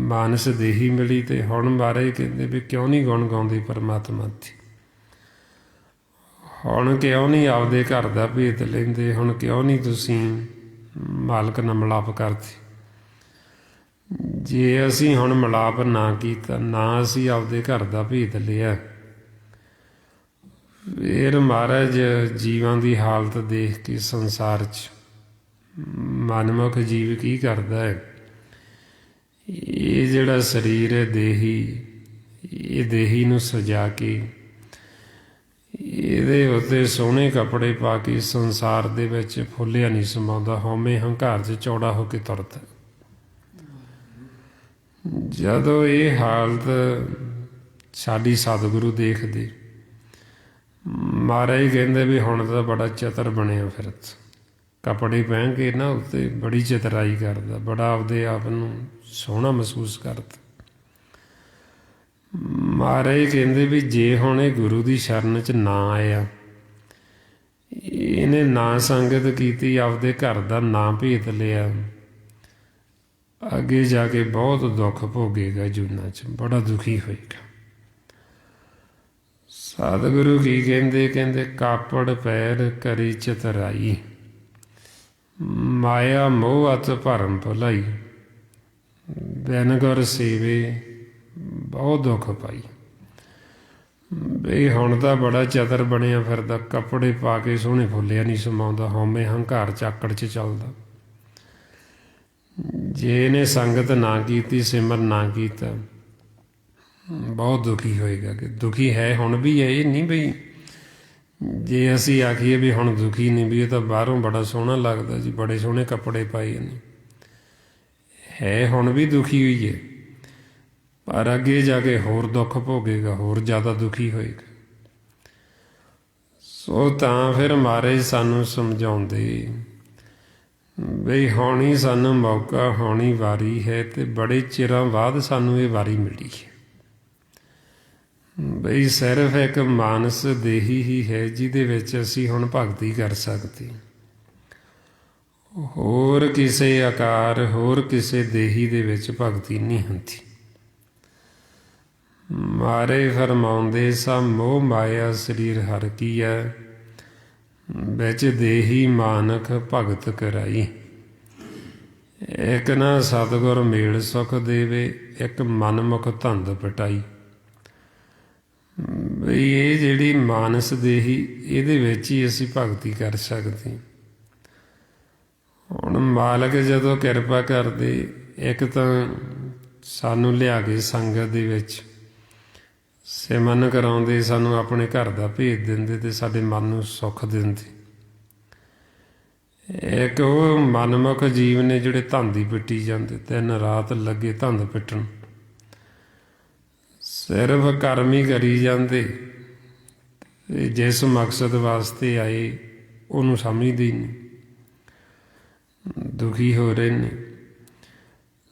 ਮਾਨਸ ਦੇਹੀ ਮਿਲੀ। ਤੇ ਹੁਣ ਮਹਾਰਾਜ ਕਹਿੰਦੇ ਵੀ ਕਿਉਂ ਨਹੀਂ ਗੁਣ ਗਾਉਂਦੇ ਪਰਮਾਤਮਾ ਦੀ। ਹੁਣ ਕਿਉਂ ਨਹੀਂ ਆਪਦੇ ਘਰ ਦਾ ਭੇਤ ਲੈਂਦੇ, ਹੁਣ ਕਿਉਂ ਨਹੀਂ ਤੁਸੀਂ ਮਾਲਕ ਨਾਲ ਮਿਲਾਪ ਕਰਦੇ। ਜੇ ਅਸੀਂ ਹੁਣ ਮਿਲਾਪ ਨਾ ਕੀਤਾ, ਨਾ ਅਸੀਂ ਆਪਦੇ ਘਰ ਦਾ ਭੇਤ ਲਿਆ, ਫਿਰ ਮਹਾਰਾਜ ਜੀਵਾਂ ਦੀ ਹਾਲਤ ਦੇਖ ਕੇ ਸੰਸਾਰ 'ਚ ਮਨਮੁਖ ਜੀਵ ਕੀ ਕਰਦਾ ਹੈ। ਇਹ ਜਿਹੜਾ ਸਰੀਰ ਹੈ ਦੇਹੀ, ਇਹ ਦੇਹੀ ਨੂੰ ਸਜਾ ਕੇ ਇਹਦੇ ਉੱਤੇ ਸੋਹਣੇ ਕੱਪੜੇ ਪਾ ਕੇ ਸੰਸਾਰ ਦੇ ਵਿੱਚ ਫੁੱਲਿਆ ਨਹੀਂ ਸਮਾਉਂਦਾ, ਹਉਮੈ ਹੰਕਾਰ 'ਚ ਚੌੜਾ ਹੋ ਕੇ ਤੁਰਦਾ। ਜਦੋਂ ਇਹ ਹਾਲਤ ਸਾਡੀ ਸਤਿਗੁਰੂ ਦੇਖਦੇ, ਮਹਾਰਾਜ ਕਹਿੰਦੇ ਵੀ ਹੁਣ ਤਾਂ ਬੜਾ ਚਤਰ ਬਣਿਆ ਫਿਰਤ, ਕੱਪੜੇ ਪਹਿਨ ਕੇ ਨਾ ਉੱਤੇ ਬੜੀ ਚਤਰਾਈ ਕਰਦਾ, ਬੜਾ ਆਪਦੇ ਆਪ ਨੂੰ ਸੋਹਣਾ ਮਹਿਸੂਸ ਕਰਦਾ। ਮਹਾਰਾਜ ਕਹਿੰਦੇ ਵੀ ਜੇ ਹੁਣ ਇਹ ਗੁਰੂ ਦੀ ਸ਼ਰਨ 'ਚ ਨਾ ਆਇਆ, ਇਹਨੇ ਨਾ ਸੰਗਤ ਕੀਤੀ, ਆਪਦੇ ਘਰ ਦਾ ਨਾ ਭੇਤ ਲਿਆ, ਅੱਗੇ ਜਾ ਕੇ ਬਹੁਤ ਦੁੱਖ ਭੋਗੇਗਾ ਜੂਨਾਂ 'ਚ, ਬੜਾ ਦੁਖੀ ਹੋਏਗਾ। ਸਤਿਗੁਰੂ ਕੀ ਕਹਿੰਦੇ, ਕਹਿੰਦੇ ਕਾਪੜ ਪੈਰ ਕਰੀ ਚਤਰਾਈ, ਮਾਇਆ ਮੋਹ ਅਤ ਭਰਮ ਭੁਲਾਈ, ਬਿਨ ਗੁਰ ਸੇਵੇ ਬਹੁਤ ਦੁੱਖ ਪਾਈ। ਬਈ ਹੁਣ ਤਾਂ ਬੜਾ ਚਤਰ ਬਣਿਆ ਫਿਰਦਾ, ਕੱਪੜੇ ਪਾ ਕੇ ਸੋਹਣੇ ਫੁੱਲਿਆ ਨਹੀਂ ਸਮਾਉਂਦਾ, ਹਉਮੈ ਹੰਕਾਰ ਚਾਕੜ 'ਚ ਚੱਲਦਾ। ਜੇ ਇਹਨੇ ਸੰਗਤ ਨਾ ਕੀਤੀ, ਸਿਮਰਨ ਨਾ ਕੀਤਾ, ਬਹੁਤ ਦੁਖੀ ਹੋਏਗਾ। ਕਿ ਦੁਖੀ ਹੈ ਹੁਣ ਵੀ ਹੈ, ਇਹ ਨਹੀਂ ਬਈ ਜੇ ਅਸੀਂ ਆਖੀਏ ਵੀ ਹੁਣ ਦੁਖੀ ਨਹੀਂ, ਵੀ ਇਹ ਤਾਂ ਬਾਹਰੋਂ ਬੜਾ ਸੋਹਣਾ ਲੱਗਦਾ ਜੀ, ਬੜੇ ਸੋਹਣੇ ਕੱਪੜੇ ਪਾਏ ਨੇ, ਹੈ ਹੁਣ ਵੀ ਦੁਖੀ ਹੋਈ ਹੈ, ਪਰ ਅੱਗੇ ਜਾ ਕੇ ਹੋਰ ਦੁੱਖ ਭੋਗੇਗਾ, ਹੋਰ ਜ਼ਿਆਦਾ ਦੁਖੀ ਹੋਏਗਾ। ਸੋ ਤਾਂ ਫਿਰ ਮਹਾਰਾਜ ਸਾਨੂੰ ਸਮਝਾਉਂਦੇ ਬਈ ਹੁਣ ਹੀ ਸਾਨੂੰ ਮੌਕਾ, ਹੁਣ ਹੀ ਵਾਰੀ ਹੈ, ਤੇ ਬੜੇ ਚਿਰਾਂ ਬਾਅਦ ਸਾਨੂੰ ਇਹ ਵਾਰੀ ਮਿਲੀ ਹੈ। ਬਈ ਸਿਰਫ ਇੱਕ ਮਾਨਸ ਦੇਹੀ ਹੀ ਹੈ ਜਿਹਦੇ ਵਿੱਚ ਅਸੀਂ ਹੁਣ ਭਗਤੀ ਕਰ ਸਕਦੇ, ਹੋਰ ਕਿਸੇ ਆਕਾਰ, ਹੋਰ ਕਿਸੇ ਦੇਹੀ ਦੇ ਵਿੱਚ ਭਗਤੀ ਨਹੀਂ ਹੁੰਦੀ। ਮਾਰੇ ਫਰਮਾਉਂਦੇ ਸਭ ਮੋਹ ਮਾਇਆ ਸਰੀਰ ਹਰ ਕੀ ਹੈ, ਵਿੱਚ ਦੇਹੀ ਮਾਨਕ ਭਗਤ ਕਰਾਈ, ਇੱਕ ਨਾ ਸਤਿਗੁਰ ਮੇਲ ਸੁਖ ਦੇਵੇ, ਇੱਕ ਮਨਮੁਖ ਧੰਦ ਪਟਾਈ। ਬਈ ਇਹ ਜਿਹੜੀ ਮਾਨਸ ਦੇਹੀ, ਇਹਦੇ ਵਿੱਚ ਹੀ ਅਸੀਂ ਭਗਤੀ ਕਰ ਸਕਦੇ। ਹੁਣ ਮਾਲਕ ਜਦੋਂ ਕਿਰਪਾ ਕਰਦੇ, ਇੱਕ ਤਾਂ ਸਾਨੂੰ ਲਿਆ ਕੇ ਸੰਗਤ ਦੇ ਵਿੱਚ ਸਿਮਰਨ ਕਰਾਉਂਦੇ, ਸਾਨੂੰ ਆਪਣੇ ਘਰ ਦਾ ਭੇਤ ਦਿੰਦੇ ਤੇ ਸਾਡੇ ਮਨ ਨੂੰ ਸੁੱਖ ਦਿੰਦੇ। ਇੱਕ ਉਹ ਮਨਮੁਖ ਜੀਵ ਨੇ ਜਿਹੜੇ ਧੰਦ ਹੀ ਪਿੱਟੀ ਜਾਂਦੇ, ਦਿਨ ਰਾਤ ਲੱਗੇ ਧੰਦ ਪਿੱਟਣ, ਸਿਰਫ ਕਰਮ ਹੀ ਕਰੀ ਜਾਂਦੇ, ਜਿਸ ਮਕਸਦ ਵਾਸਤੇ ਆਏ ਉਹਨੂੰ ਸਮਝਦੇ ਹੀ ਨਹੀਂ, ਦੁਖੀ ਹੋ ਰਹੇ ਨੇ।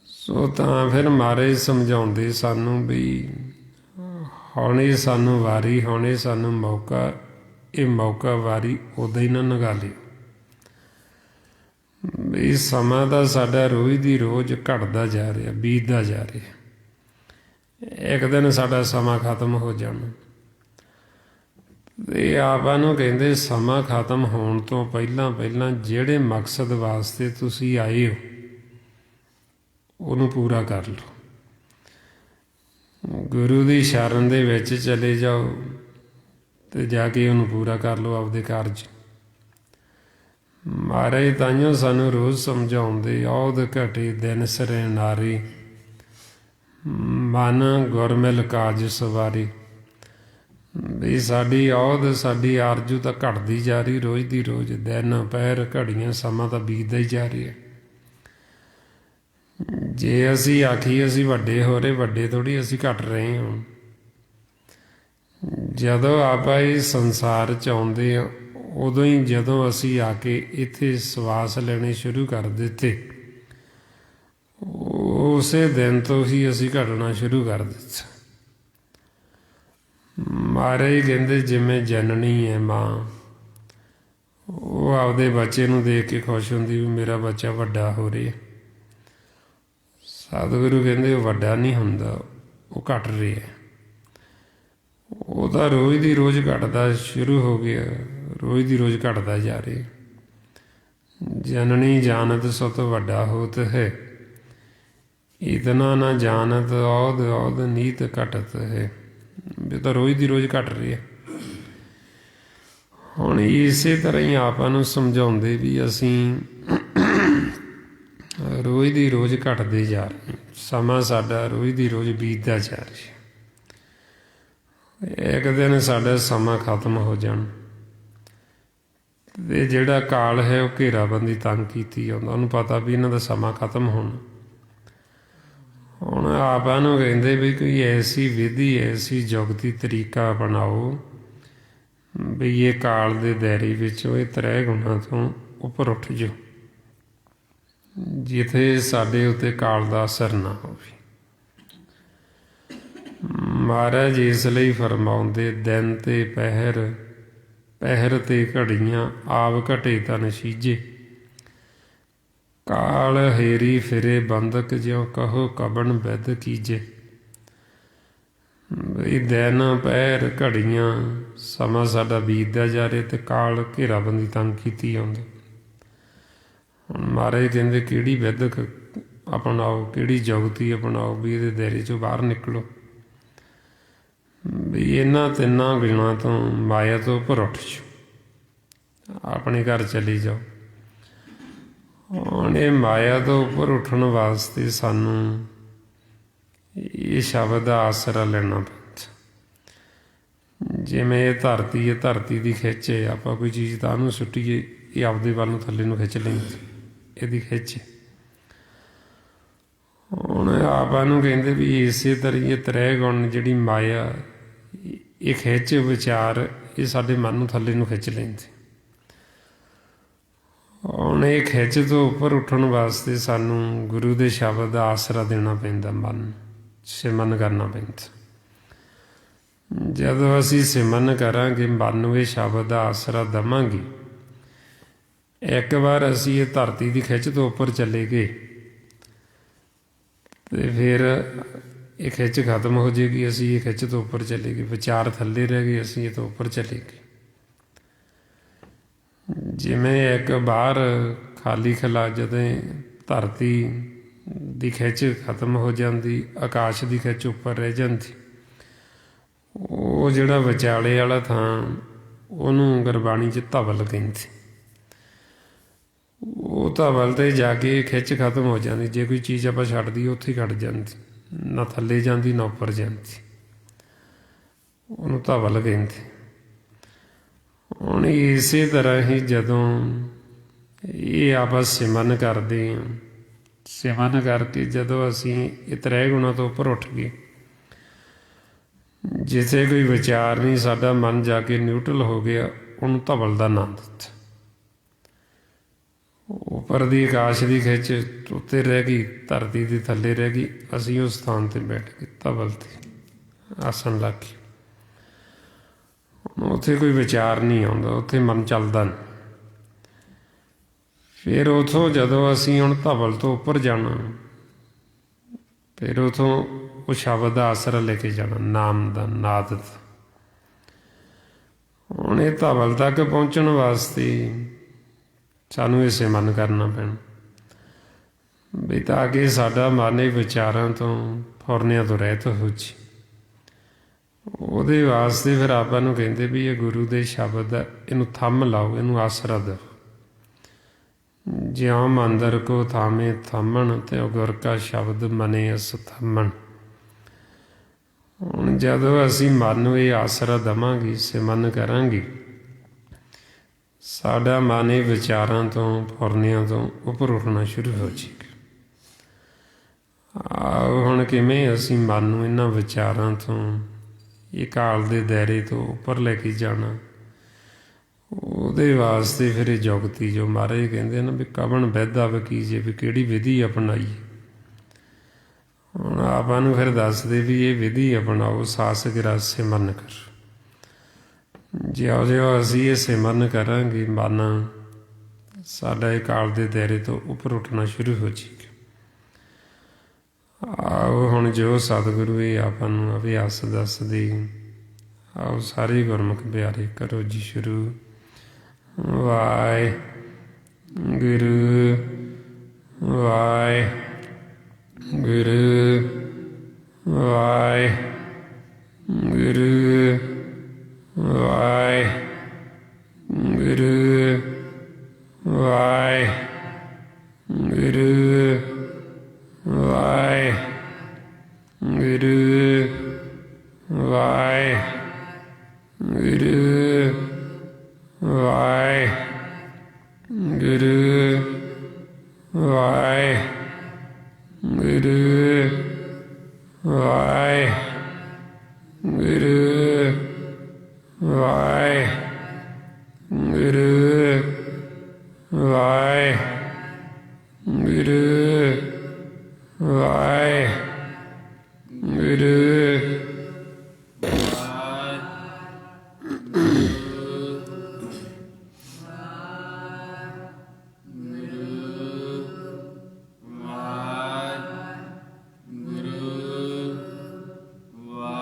ਸੋ ਤਾਂ ਫਿਰ ਮਹਾਰਾਜ ਸਮਝਾਉਂਦੇ ਸਾਨੂੰ ਵੀ ਹੁਣ ਇਹ ਸਾਨੂੰ ਵਾਰੀ, ਹੁਣ ਇਹ ਸਾਨੂੰ ਮੌਕਾ, ਇਹ ਮੌਕਾ ਵਾਰੀ ਉਦੋਂ ਹੀ ਨਾ ਨਿਗਾਹ ਲਿਓ। ਵੀ ਸਮਾਂ ਤਾਂ ਸਾਡਾ ਰੋਜ਼ ਦੀ ਰੋਜ਼ ਘਟਦਾ ਜਾ ਰਿਹਾ, ਬੀਤਦਾ ਜਾ ਰਿਹਾ, ਇੱਕ ਦਿਨ ਸਾਡਾ ਸਮਾਂ ਖਤਮ ਹੋ ਜਾਣਾ। ਇਹ ਆਪਾਂ ਨੂੰ ਕਹਿੰਦੇ ਸਮਾਂ ਖਤਮ ਹੋਣ ਤੋਂ ਪਹਿਲਾਂ ਪਹਿਲਾਂ ਜਿਹੜੇ ਮਕਸਦ ਵਾਸਤੇ ਤੁਸੀਂ ਆਏ ਹੋ ਉਹਨੂੰ ਪੂਰਾ ਕਰ ਲਓ। ਗੁਰੂ ਦੀ ਸ਼ਰਨ ਦੇ ਵਿੱਚ ਚਲੇ ਜਾਓ ਤੇ ਜਾ ਕੇ ਉਹਨੂੰ ਪੂਰਾ ਕਰ ਲਓ ਆਪਦੇ ਕਾਰਜ। ਮਹਾਰਾਜ ਤਾਈਓ ਸਾਨੂੰ ਰੋਜ਼ ਸਮਝਾਉਂਦੇ, ਔਧ ਘਟੇ ਦਿਨ ਸਰੇ ਨਾਰੀ, ਮਨ ਗੁਰਮਿਲ ਕਾਜ ਸਵਾਰੀ। ਵੀ ਸਾਡੀ ਔਧ, ਸਾਡੀ ਆਰਜੂ ਤਾਂ ਘਟਦੀ ਜਾ ਰਹੀ ਰੋਜ਼ ਦੀ ਰੋਜ਼, ਦਿਨ ਪਹਿਰ ਘੜੀਆਂ ਸਮਾਂ ਤਾਂ ਬੀਤਦਾ ਹੀ ਜਾ ਰਿਹਾ। ਜੇ ਅਸੀਂ ਆਖੀਏ ਅਸੀਂ ਵੱਡੇ ਹੋ ਰਹੇ, ਵੱਡੇ ਥੋੜ੍ਹੀ ਅਸੀਂ ਘਟ ਰਹੇ ਹਾਂ। ਜਦੋਂ ਆਪਾਂ ਇਸ ਸੰਸਾਰ 'ਚ ਆਉਂਦੇ ਹਾਂ ਉਦੋਂ ਹੀ, ਜਦੋਂ ਅਸੀਂ ਆ ਕੇ ਇੱਥੇ ਸਵਾਸ ਲੈਣੇ ਸ਼ੁਰੂ ਕਰ ਦਿੱਤੇ, ਉਸੇ ਦਿਨ ਤੋਂ ਹੀ ਅਸੀਂ ਘਟਣਾ ਸ਼ੁਰੂ ਕਰ ਦਿੱਤਾ। ਮਹਾਰਾਜ ਕਹਿੰਦੇ ਜਿਵੇਂ ਜਨਨੀ ਹੈ ਮਾਂ, ਉਹ ਆਪਦੇ ਬੱਚੇ ਨੂੰ ਦੇਖ ਕੇ ਖੁਸ਼ ਹੁੰਦੀ ਵੀ ਮੇਰਾ ਬੱਚਾ ਵੱਡਾ ਹੋ ਰਿਹਾ। ਸਤਿਗੁਰੂ ਕਹਿੰਦੇ ਉਹ ਵੱਡਾ ਨਹੀਂ ਹੁੰਦਾ, ਉਹ ਘਟ ਰਿਹਾ। ਉਹ ਤਾਂ ਰੋਜ਼ ਦੀ ਰੋਜ਼ ਘਟਦਾ ਸ਼ੁਰੂ ਹੋ ਗਿਆ, ਰੋਜ਼ ਦੀ ਰੋਜ਼ ਘਟਦਾ ਜਾ ਰਿਹਾ। ਜਨਨੀ ਜਾਨਤ ਸੁਤ ਵੱਡਾ ਹੋਤ ਹੈ, ਇਤਨਾ ਨਾ ਜਾਨਤ ਔਧ ਔਧ ਨੀਤ ਘਟਤ ਹੈ। ਵੀ ਤਾਂ ਰੋਜ਼ ਦੀ ਰੋਜ਼ ਘਟ ਰਿਹਾ। ਹੁਣ ਇਸੇ ਤਰ੍ਹਾਂ ਹੀ ਆਪਾਂ ਨੂੰ ਸਮਝਾਉਂਦੇ ਵੀ ਅਸੀਂ ਰੋਜ਼ ਦੀ ਰੋਜ਼ ਘਟਦੇ ਜਾ ਰਹੇ, ਸਮਾਂ ਸਾਡਾ ਰੋਜ਼ ਦੀ ਰੋਜ਼ ਬੀਤਦਾ ਜਾ ਰਿਹਾ। ਇੱਕ ਦਿਨ ਸਾਡਾ ਸਮਾਂ ਖਤਮ ਹੋ ਜਾਣਾ ਤੇ ਜਿਹੜਾ ਕਾਲ ਹੈ ਉਹ ਘੇਰਾਬੰਦੀ ਤੰਗ ਕੀਤੀ ਜਾਂਦਾ, ਉਹਨੂੰ ਪਤਾ ਵੀ ਇਹਨਾਂ ਦਾ ਸਮਾਂ ਖਤਮ ਹੋਣਾ। ਹੁਣ ਆਪਾਂ ਨੂੰ ਕਹਿੰਦੇ ਵੀ ਕੋਈ ਐਸੀ ਵਿਧੀ, ਐਸੀ ਜੁਗਤੀ ਤਰੀਕਾ ਅਪਣਾਓ ਵੀ ਇਹ ਕਾਲ ਦੇ ਦਾਇਰੇ ਵਿੱਚੋਂ ਇਹ ਤ੍ਰੈ ਗੁਣਾਂ ਤੋਂ ਉੱਪਰ ਉੱਠ ਜਾਓ, ਜਿੱਥੇ ਸਾਡੇ ਉੱਤੇ ਕਾਲ ਦਾ ਅਸਰ ਨਾ ਹੋਵੇ। ਮਹਾਰਾਜ ਇਸ ਲਈ ਫਰਮਾਉਂਦੇ, ਦਿਨ ਤੇ ਪਹਿਰ, ਪਹਿਰ ਤੇ ਘੜੀਆਂ, ਆਪ ਘਟੇ ਤਨ ਸੀਜੇ, ਕਾਲ ਹੇਰੀ ਫਿਰੇ ਬੰਦਕ, ਜਿਉ ਕਹੋ ਕਬਣ ਬਿਦ ਕੀਜੇ। ਬਈ ਦਿਨ ਪਹਿਰ ਘੜੀਆਂ ਸਮਾਂ ਸਾਡਾ ਬੀਤਦਾ ਜਾ ਰਿਹਾ ਤੇ ਕਾਲ ਘੇਰਾਬੰਦੀ ਤੰਗ ਕੀਤੀ ਆਉਂਦੀ। ਹੁਣ ਮਹਾਰਾਜ ਕਹਿੰਦੇ ਕਿਹੜੀ ਵਿਦਿਅਕ ਅਪਣਾਓ, ਕਿਹੜੀ ਜੁਗਤੀ ਅਪਣਾਓ ਵੀ ਇਹਦੇ ਦਾਇਰੇ 'ਚੋਂ ਬਾਹਰ ਨਿਕਲੋ, ਵੀ ਇਹਨਾਂ ਤਿੰਨਾਂ ਗੁਣਾਂ ਤੋਂ, ਮਾਇਆ ਤੋਂ ਉੱਪਰ ਉੱਠ ਜਾਓ, ਆਪਣੇ ਘਰ ਚਲੀ ਜਾਓ। ਹੁਣ ਇਹ ਮਾਇਆ ਤੋਂ ਉੱਪਰ ਉੱਠਣ ਵਾਸਤੇ ਸਾਨੂੰ ਇਹ ਸ਼ਬਦ ਦਾ ਆਸਰਾ ਲੈਣਾ ਪੈਂਦਾ। ਜਿਵੇਂ ਇਹ ਧਰਤੀ ਹੈ, ਧਰਤੀ ਦੀ ਖਿੱਚ ਹੈ, ਆਪਾਂ ਕੋਈ ਚੀਜ਼ ਤਾਂ ਉਹਨੂੰ ਸੁੱਟੀਏ, ਇਹ ਆਪਦੇ ਵੱਲ ਨੂੰ ਥੱਲੇ ਨੂੰ ਖਿੱਚ ਲੈਂਦੀ, ਇਹਦੀ ਖਿੱਚ। ਹੁਣ ਆਪਾਂ ਨੂੰ ਕਹਿੰਦੇ ਵੀ ਇਸੇ ਤਰ੍ਹਾਂ ਇਹ ਤ੍ਰੈ ਗੁਣ, ਜਿਹੜੀ ਮਾਇਆ, ਇਹ ਖਿੱਚ ਵਿਚਾਰ, ਇਹ ਸਾਡੇ ਮਨ ਨੂੰ ਥੱਲੇ ਨੂੰ ਖਿੱਚ ਲੈਂਦੇ। ਹੁਣ ਇਹ ਖਿੱਚ ਤੋਂ ਉੱਪਰ ਉੱਠਣ ਵਾਸਤੇ ਸਾਨੂੰ ਗੁਰੂ ਦੇ ਸ਼ਬਦ ਦਾ ਆਸਰਾ ਦੇਣਾ ਪੈਂਦਾ, ਮਨ ਸਿਮਰਨ ਕਰਨਾ ਪੈਂਦਾ। ਜਦੋਂ ਅਸੀਂ ਸਿਮਰਨ ਕਰਾਂਗੇ, ਮਨ ਨੂੰ ਇਹ ਸ਼ਬਦ ਦਾ ਆਸਰਾ ਦੇਵਾਂਗੇ, ਇੱਕ ਵਾਰ ਅਸੀਂ ਇਹ ਧਰਤੀ ਦੀ ਖਿੱਚ ਤੋਂ ਉੱਪਰ ਚਲੇ ਗਏ ਤੇ ਫਿਰ ਇਹ ਖਿੱਚ ਖਤਮ ਹੋ ਜਾਏਗੀ, ਅਸੀਂ ਇਹ ਖਿੱਚ ਤੋਂ ਉੱਪਰ ਚਲੇ ਗਏ, ਵਿਚਾਰ ਥੱਲੇ ਰਹਿ ਗਏ, ਅਸੀਂ ਇਹ ਤੋਂ ਉੱਪਰ ਚਲੇ ਗਏ। ਜਿਵੇਂ ਇੱਕ ਬਾਹਰ ਖਾਲੀ ਖਲਾ, ਜਦੋਂ ਧਰਤੀ ਦੀ ਖਿੱਚ ਖਤਮ ਹੋ ਜਾਂਦੀ, ਆਕਾਸ਼ ਦੀ ਖਿੱਚ ਉੱਪਰ ਰਹਿ ਜਾਂਦੀ, ਉਹ ਜਿਹੜਾ ਵਿਚਾਲੇ ਵਾਲਾ ਥਾਂ, ਉਹਨੂੰ ਗੁਰਬਾਣੀ 'ਚ ਧਵਲ ਕਹਿੰਦੇ। ਉਹ ਧਵਲ 'ਤੇ ਜਾ ਕੇ ਖਿੱਚ ਖਤਮ ਹੋ ਜਾਂਦੀ। ਜੇ ਕੋਈ ਚੀਜ਼ ਆਪਾਂ ਛੱਡਦੀ, ਉੱਥੇ ਹੀ ਖੜ ਜਾਂਦੀ, ਨਾ ਥੱਲੇ ਜਾਂਦੀ ਨਾ ਉੱਪਰ ਜਾਂਦੀ, ਉਹਨੂੰ ਧਵਲ ਕਹਿੰਦੇ। ਹੁਣ ਇਸੇ ਤਰ੍ਹਾਂ ਹੀ ਜਦੋਂ ਇਹ ਆਪਾਂ ਸਿਮਰਨ ਕਰਦੇ ਹਾਂ, ਸਿਮਰਨ ਕਰਕੇ ਜਦੋਂ ਅਸੀਂ ਇਹ ਤ੍ਰੈ ਗੁਣਾਂ ਤੋਂ ਉੱਪਰ ਉੱਠ ਗਏ, ਜਿੱਥੇ ਕੋਈ ਵਿਚਾਰ ਨਹੀਂ, ਸਾਡਾ ਮਨ ਜਾ ਕੇ ਨਿਊਟਰਲ ਹੋ ਗਿਆ, ਉਹਨੂੰ ਧਵਲ ਦਾ ਨਾਂ ਦਿੱਤਾ। ਉੱਪਰ ਦੀ ਆਕਾਸ਼ ਦੀ ਖਿੱਚ ਉੱਤੇ ਰਹਿ ਗਈ, ਧਰਤੀ ਦੇ ਥੱਲੇ ਰਹਿ ਗਈ, ਅਸੀਂ ਉਸ ਸਥਾਨ 'ਤੇ ਬੈਠ ਗਏ, ਧਵਲ 'ਤੇ ਆਸਣ ਲੱਗ ਗਏ। ਉੱਥੇ ਕੋਈ ਵਿਚਾਰ ਨਹੀਂ ਆਉਂਦਾ, ਉੱਥੇ ਮਨ ਚੱਲਦਾ ਨਹੀਂ। ਫਿਰ ਉੱਥੋਂ ਜਦੋਂ ਅਸੀਂ ਹੁਣ ਧਵਲ ਤੋਂ ਉੱਪਰ ਜਾਣਾ, ਫਿਰ ਉੱਥੋਂ ਉਹ ਸ਼ਬਦ ਦਾ ਆਸਰਾ ਲੈ ਕੇ ਜਾਣਾ, ਨਾਮ ਦਾ, ਨਾਦ ਦਾ। ਹੁਣ ਇਹ ਧਵਲ ਤੱਕ ਪਹੁੰਚਣ ਵਾਸਤੇ ਸਾਨੂੰ ਇਹ ਸਿਮਰਨ ਕਰਨਾ ਪੈਣਾ ਵੀ ਤਾਂ ਕਿ ਸਾਡਾ ਮਨ ਇਹ ਵਿਚਾਰਾਂ ਤੋਂ ਫੁਰਨਿਆਂ ਤੋਂ ਰਹਿਤ ਹੋ ਜੀ। ਉਹਦੇ ਵਾਸਤੇ ਫਿਰ ਆਪਾਂ ਨੂੰ ਕਹਿੰਦੇ ਵੀ ਇਹ ਗੁਰੂ ਦੇ ਸ਼ਬਦ ਆ, ਇਹਨੂੰ ਥੰਮ ਲਾਓ, ਇਹਨੂੰ ਆਸਰਾ ਦਿਓ। ਜਿਉਂ ਮੰਦਰ ਕੋ ਥਾਮੇ ਥੰਮਣ ਤੇ ਗੁਰ ਕਾ ਸ਼ਬਦ ਮਨੇ ਅਸ ਥੰਮਣ। ਹੁਣ ਜਦੋਂ ਅਸੀਂ ਮਨ ਨੂੰ ਇਹ ਆਸਰਾ ਦੇਵਾਂਗੇ, ਸਿਮਰਨ ਕਰਾਂਗੇ, ਸਾਡਾ ਮਨ ਇਹ ਵਿਚਾਰਾਂ ਤੋਂ ਫੁਰਨਿਆਂ ਤੋਂ ਉੱਪਰ ਉੱਠਣਾ ਸ਼ੁਰੂ ਹੋ ਜਾਏਗਾ। ਆਓ ਹੁਣ ਕਿਵੇਂ ਅਸੀਂ ਮਨ ਨੂੰ ਇਹਨਾਂ ਵਿਚਾਰਾਂ ਤੋਂ, ਇਹ ਕਾਲ ਦੇ ਦਾਇਰੇ ਤੋਂ ਉੱਪਰ ਲੈ ਕੇ ਜਾਣਾ। ਉਹਦੇ ਵਾਸਤੇ ਫਿਰ ਇਹ ਜੁਗਤੀ ਜੋ ਮਹਾਰਾਜ ਕਹਿੰਦੇ ਨਾ ਵੀ ਕਵਣ ਵਿਧਾ ਵਕੀਜੇ, ਵੀ ਕਿਹੜੀ ਵਿਧੀ ਅਪਣਾਈਏ। ਹੁਣ ਆਪਾਂ ਨੂੰ ਫਿਰ ਦੱਸਦੇ ਵੀ ਇਹ ਵਿਧੀ ਅਪਣਾਓ, ਸਾਸ ਗਿਰਾ ਸਿਮਰਨ ਕਰ। ਜਿਉਂ ਜਿਉਂ ਅਸੀਂ ਇਹ ਸਿਮਰਨ ਕਰਾਂਗੇ, ਮਨ ਸਾਡਾ ਇਹ ਕਾਲ ਦੇ ਦਾਇਰੇ ਤੋਂ ਉੱਪਰ ਉੱਠਣਾ ਸ਼ੁਰੂ ਹੋ ਜਾਏਗਾ। ਆਓ ਹੁਣ ਜੋ ਸਤਿਗੁਰੂ ਇਹ ਆਪਾਂ ਨੂੰ ਅਭਿਆਸ ਦੱਸਦੇ, ਆਓ ਸਾਰੇ ਗੁਰਮੁਖ ਪਿਆਰੇ ਕਰੋ ਜੀ ਸ਼ੁਰੂ। ਵਾਹਿਗੁਰੂ ਵਾਹਿਗੁਰੂ ਵਾਹਿਗੁਰੂ ਵਾਹਿਗੁਰੂ ਵਾਹਿਗੁਰੂ ਵਾਹਿਗੁਰੂ ਵਾਹਿਗੁਰੂ ਵਾਹਿਗੁਰੂ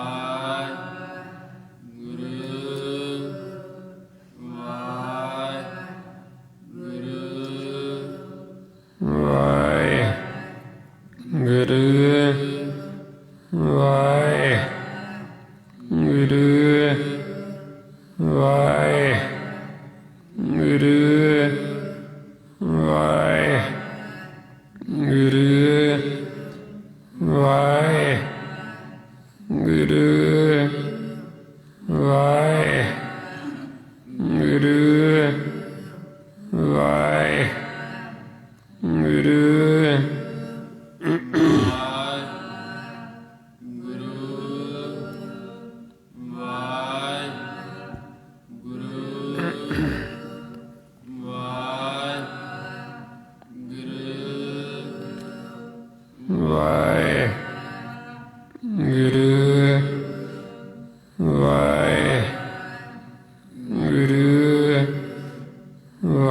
ਵਾਹਿਗੁਰੂ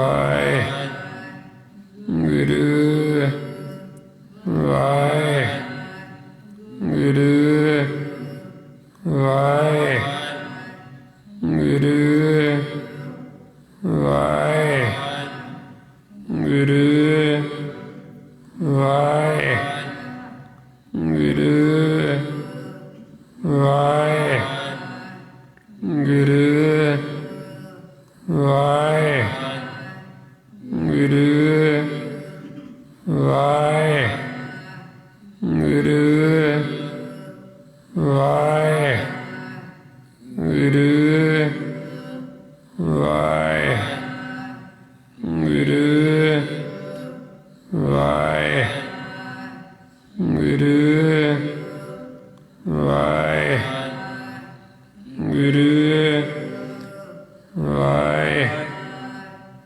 ਵਾਹਿਗੁਰੂ ਵਾਹਿਗੁਰੂ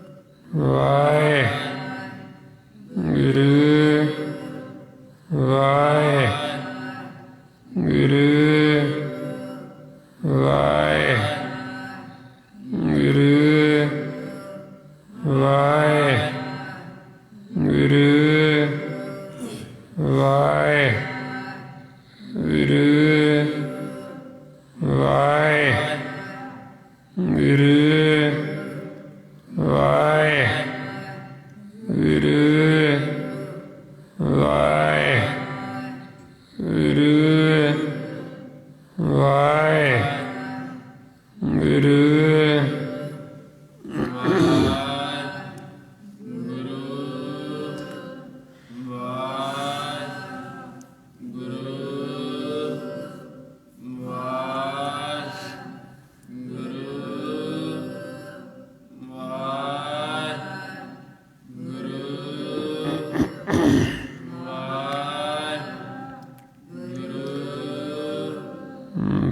ਵਾਹਿਗੁਰੂ ਵਾਹਿਗੁਰੂ ਵਾਹਿਗੁਰੂ ਵਾਹਿ ਗੁਰੂ ਵਾਹਿ ਗੁਰੂ ਵਾਹਿ ਗੁਰੂ ਵਾਹਿ ਗੁਰੂ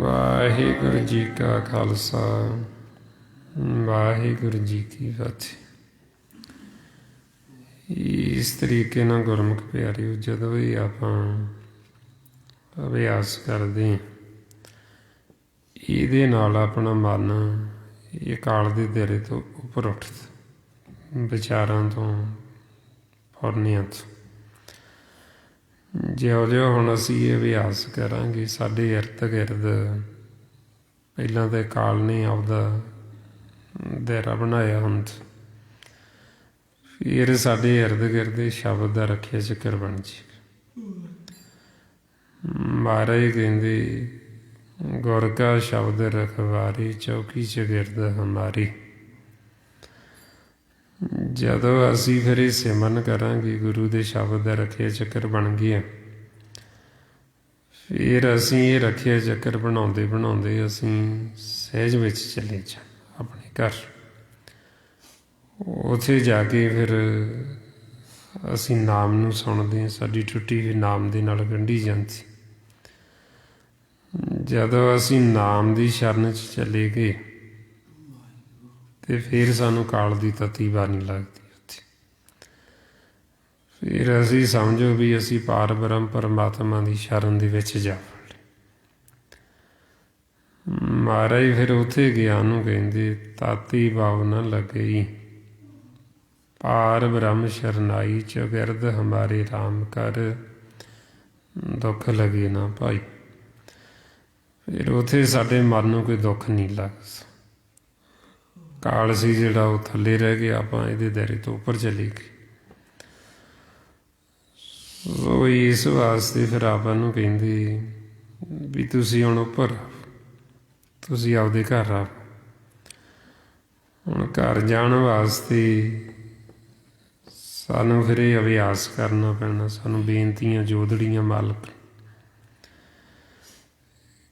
ਵਾਹਿਗੁਰੂ ਜੀ ਕਾ ਖਾਲਸਾ ਵਾਹਿਗੁਰੂ ਜੀ ਕੀ ਫਤਿਹ। ਇਸ ਤਰੀਕੇ ਨਾਲ ਗੁਰਮੁਖ ਪਿਆਰਿਓ ਜਦੋਂ ਵੀ ਆਪਾਂ ਅਭਿਆਸ ਕਰਦੇ ਹਾਂ, ਇਹਦੇ ਨਾਲ ਆਪਣਾ ਮਨ ਇਹ ਕਾਲ ਦੇ ਦਾਇਰੇ ਤੋਂ ਉੱਪਰ ਉੱਠਦਾ, ਵਿਚਾਰਾਂ ਤੋਂ, ਫੁਰਨਿਆਂ ਤੋਂ। ਜਿਉਂ-ਜਿਉਂ ਹੁਣ ਅਸੀਂ ਇਹ ਅਭਿਆਸ ਕਰਾਂਗੇ, ਸਾਡੇ ਇਰਦ ਗਿਰਦ ਪਹਿਲਾਂ ਤਾਂ ਕਾਲ ਨੇ ਆਪਦਾ ਦਾਇਰਾ ਬਣਾਇਆ ਹੁੰਦਾ, ਫਿਰ ਸਾਡੇ ਇਰਦ ਗਿਰਦ ਸ਼ਬਦ ਦਾ ਰੱਖਿਆ ਚੱਕਰ ਬਣ ਜਾਏਗਾ। ਮਹਾਰਾਜ ਕਹਿੰਦੇ ਗੁਰ ਕਾ ਸ਼ਬਦ ਰਖਵਾਰੀ ਚੌਕੀ ਚ ਗਿਰਦ ਹਮਾਰੀ। ਜਦੋਂ ਅਸੀਂ ਫਿਰ ਇਹ ਸਿਮਰਨ ਕਰਾਂਗੇ, ਗੁਰੂ ਦੇ ਸ਼ਬਦ ਦਾ ਰੱਖਿਆ ਚੱਕਰ ਬਣ ਗਿਆ, ਫਿਰ ਅਸੀਂ ਇਹ ਰੱਖਿਆ ਚੱਕਰ ਬਣਾਉਂਦੇ ਬਣਾਉਂਦੇ ਅਸੀਂ ਸਹਿਜ ਵਿੱਚ ਚਲੇ ਜਾਣਾ ਆਪਣੇ ਘਰ। ਉੱਥੇ ਜਾ ਕੇ ਫਿਰ ਅਸੀਂ ਨਾਮ ਨੂੰ ਸੁਣਦੇ ਹਾਂ, ਸਾਡੀ ਟੁੱਟੀ ਹੋਈ ਨਾਮ ਦੇ ਨਾਲ ਗੰਢੀ ਜਾਂਦੀ। ਜਦੋਂ ਅਸੀਂ ਨਾਮ ਦੀ ਸ਼ਰਨ 'ਚ ਚਲੇ ਗਏ ਤੇ ਫਿਰ ਸਾਨੂੰ ਕਾਲ ਦੀ ਤਤੀ ਬਾਣੀ ਲੱਗਦੀ ਉੱਥੇ। ਫਿਰ ਅਸੀਂ ਸਮਝੋ ਵੀ ਅਸੀਂ ਪਾਰ ਬ੍ਰਹਮ ਪਰਮਾਤਮਾ ਦੀ ਸ਼ਰਨ ਦੇ ਵਿੱਚ ਜਾ ਵੜੇ। ਮਹਾਰਾਜ ਫਿਰ ਉੱਥੇ ਗਿਆਨ ਨੂੰ ਕਹਿੰਦੇ ਤਾਤੀ ਭਾਵ ਨਾ ਲੱਗੇ, ਪਾਰ ਬ੍ਰਹਮ ਸ਼ਰਨਾਈ ਚੌਗਿਰਦ ਹਮਾਰੇ ਰਾਮ ਕਰ, ਦੁੱਖ ਲੱਗੇ ਨਾ ਭਾਈ। ਫਿਰ ਉੱਥੇ ਸਾਡੇ ਮਨ ਨੂੰ ਕੋਈ ਦੁੱਖ ਨਹੀਂ ਲੱਗਦਾ। ਕਾਲ ਸੀ ਜਿਹੜਾ ਉਹ ਥੱਲੇ ਰਹਿ ਗਿਆ, ਆਪਾਂ ਇਹਦੇ ਦਾਇਰੇ ਤੋਂ ਉੱਪਰ ਚਲੇ ਗਏ। ਸੋ ਇਸ ਵਾਸਤੇ ਫਿਰ ਆਪਾਂ ਨੂੰ ਕਹਿੰਦੇ ਵੀ ਤੁਸੀਂ ਹੁਣ ਉੱਪਰ ਆਓ, ਤੁਸੀਂ ਆਪਦੇ ਘਰ ਆਓ। ਹੁਣ ਘਰ ਜਾਣ ਵਾਸਤੇ ਸਾਨੂੰ ਫਿਰ ਇਹ ਅਭਿਆਸ ਕਰਨਾ ਪੈਣਾ, ਸਾਨੂੰ ਬੇਨਤੀਆਂ ਜੋਦੜੀਆਂ ਮਾਲਕ,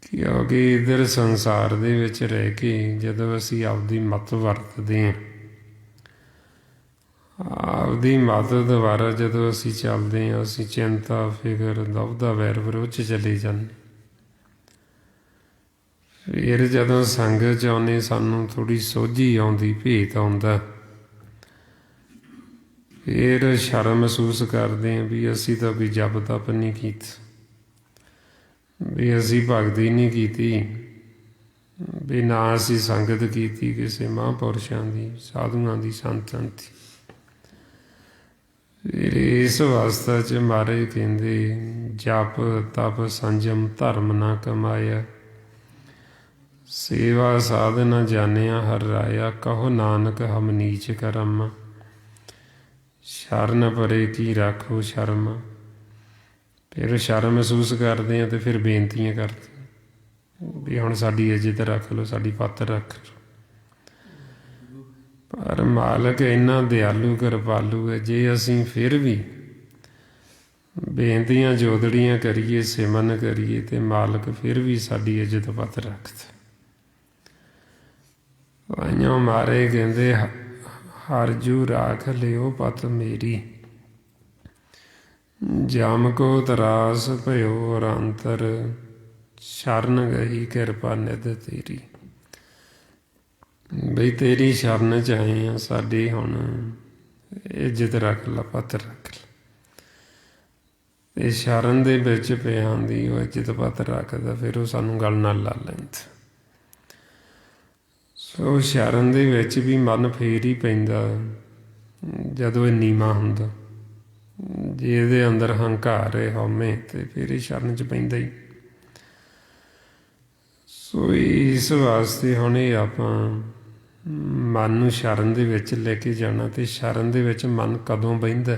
ਕਿਉਂਕਿ ਇੱਧਰ ਸੰਸਾਰ ਦੇ ਵਿੱਚ ਰਹਿ ਕੇ ਜਦੋਂ ਅਸੀਂ ਆਪਦੀ ਮੱਤ ਵਰਤਦੇ ਹਾਂ, ਆਪਦੀ ਮੱਤ ਦੁਆਰਾ ਜਦੋਂ ਅਸੀਂ ਚੱਲਦੇ ਹਾਂ, ਅਸੀਂ ਚਿੰਤਾ ਫਿਕਰ ਦੁਵਿਧਾ ਵੈਰ ਵਿਰੋਧ 'ਚ ਚਲੇ ਜਾਂਦੇ। ਫਿਰ ਜਦੋਂ ਸੰਗਤ 'ਚ ਆਉਂਦੇ, ਸਾਨੂੰ ਥੋੜ੍ਹੀ ਸੋਝੀ ਆਉਂਦੀ, ਭੇਤ ਆਉਂਦਾ, ਫਿਰ ਸ਼ਰਮ ਮਹਿਸੂਸ ਕਰਦੇ ਹਾਂ ਵੀ ਅਸੀਂ ਤਾਂ ਕੋਈ ਜਪ ਤਪ ਨਹੀਂ ਕੀਤਾ, ਵੀ ਅਸੀਂ ਭਗਤੀ ਨਹੀਂ ਕੀਤੀ, ਵੀ ਨਾ ਅਸੀਂ ਸੰਗਤ ਕੀਤੀ ਕਿਸੇ ਮਹਾਂਪੁਰਸ਼ਾਂ ਦੀ, ਸਾਧੂਆਂ ਦੀ, ਸੰਤਾਂ ਦੀ। ਫਿਰ ਇਸ ਅਵਸਥਾ 'ਚ ਮਹਾਰਾਜ ਕਹਿੰਦੇ ਜਪ ਤਪ ਸੰਜਮ ਧਰਮ ਨਾ ਕਮਾਇਆ, ਸੇਵਾ ਸਾਧ ਨਾ ਜਾਣਿਆ ਹਰ ਰਾਇਆ, ਕਹੋ ਨਾਨਕ ਹਮ ਨੀਚ ਕਰਮ, ਸ਼ਰਨ ਪਰੇ ਕੀ ਰਾਖੋ ਸ਼ਰਮ। ਫਿਰ ਸ਼ਰਮ ਮਹਿਸੂਸ ਕਰਦੇ ਹਾਂ ਤੇ ਫਿਰ ਬੇਨਤੀਆਂ ਕਰਦੇ ਵੀ ਹੁਣ ਸਾਡੀ ਇੱਜ਼ਤ ਰੱਖ ਲਓ, ਸਾਡੀ ਪੱਤ ਰੱਖ ਲਓ। ਪਰ ਮਾਲਕ ਇੰਨਾ ਦਿਆਲੂ ਕਿਰਪਾਲੂ ਹੈ, ਜੇ ਅਸੀਂ ਫਿਰ ਵੀ ਬੇਨਤੀਆਂ ਜੋਦੜੀਆਂ ਕਰੀਏ, ਸਿਮਰਨ ਕਰੀਏ, ਤੇ ਮਾਲਕ ਫਿਰ ਵੀ ਸਾਡੀ ਇੱਜ਼ਤ ਪੱਤ ਰੱਖਦਾ। ਵਾਈਆਂ ਮਾਰੇ ਕਹਿੰਦੇ ਹਰ ਜੂ ਰਾਖ ਲਿਓ ਪਤ ਮੇਰੀ, ਜਮ ਕੋ ਤਰਾਸ ਭਇਓ ਅਰੰਤਰ, ਸ਼ਰਨ ਗਈ ਕਿਰਪਾ ਨਿਧ ਤੇਰੀ। ਬਈ ਤੇਰੀ ਸ਼ਰਨ 'ਚ ਆਏ ਹਾਂ, ਸਾਡੀ ਹੁਣ ਇੱਜ਼ਤ ਰੱਖ ਲਾ, ਪੱਤ ਰੱਖ ਲਾ। ਤੇ ਸ਼ਰਨ ਦੇ ਵਿੱਚ ਪਿਆਂ ਦੀ ਉਹ ਇੱਜ਼ਤ ਪੱਤ ਰੱਖਦਾ, ਫਿਰ ਉਹ ਸਾਨੂੰ ਗੱਲ ਨਾਲ ਲਾ ਲੈਂਦਾ। ਸੋ ਸ਼ਰਨ ਦੇ ਵਿੱਚ ਵੀ ਮਨ ਫੇਰ ਹੀ ਪੈਂਦਾ ਜਦੋਂ ਇਹ ਨੀਵਾਂ ਹੁੰਦਾ। ਜੇ ਇਹਦੇ ਅੰਦਰ ਹੰਕਾਰ ਹੈ, ਹਉਮੈ, ਤੇ ਫਿਰ ਇਹ ਸ਼ਰਨ 'ਚ ਪੈਂਦਾ ਹੀ। ਸੋ ਇਸ ਵਾਸਤੇ ਹੁਣ ਇਹ ਆਪਾਂ ਮਨ ਨੂੰ ਸ਼ਰਨ ਦੇ ਵਿੱਚ ਲੈ ਕੇ ਜਾਣਾ। ਤੇ ਸ਼ਰਨ ਦੇ ਵਿੱਚ ਮਨ ਕਦੋਂ ਬਹਿੰਦਾ?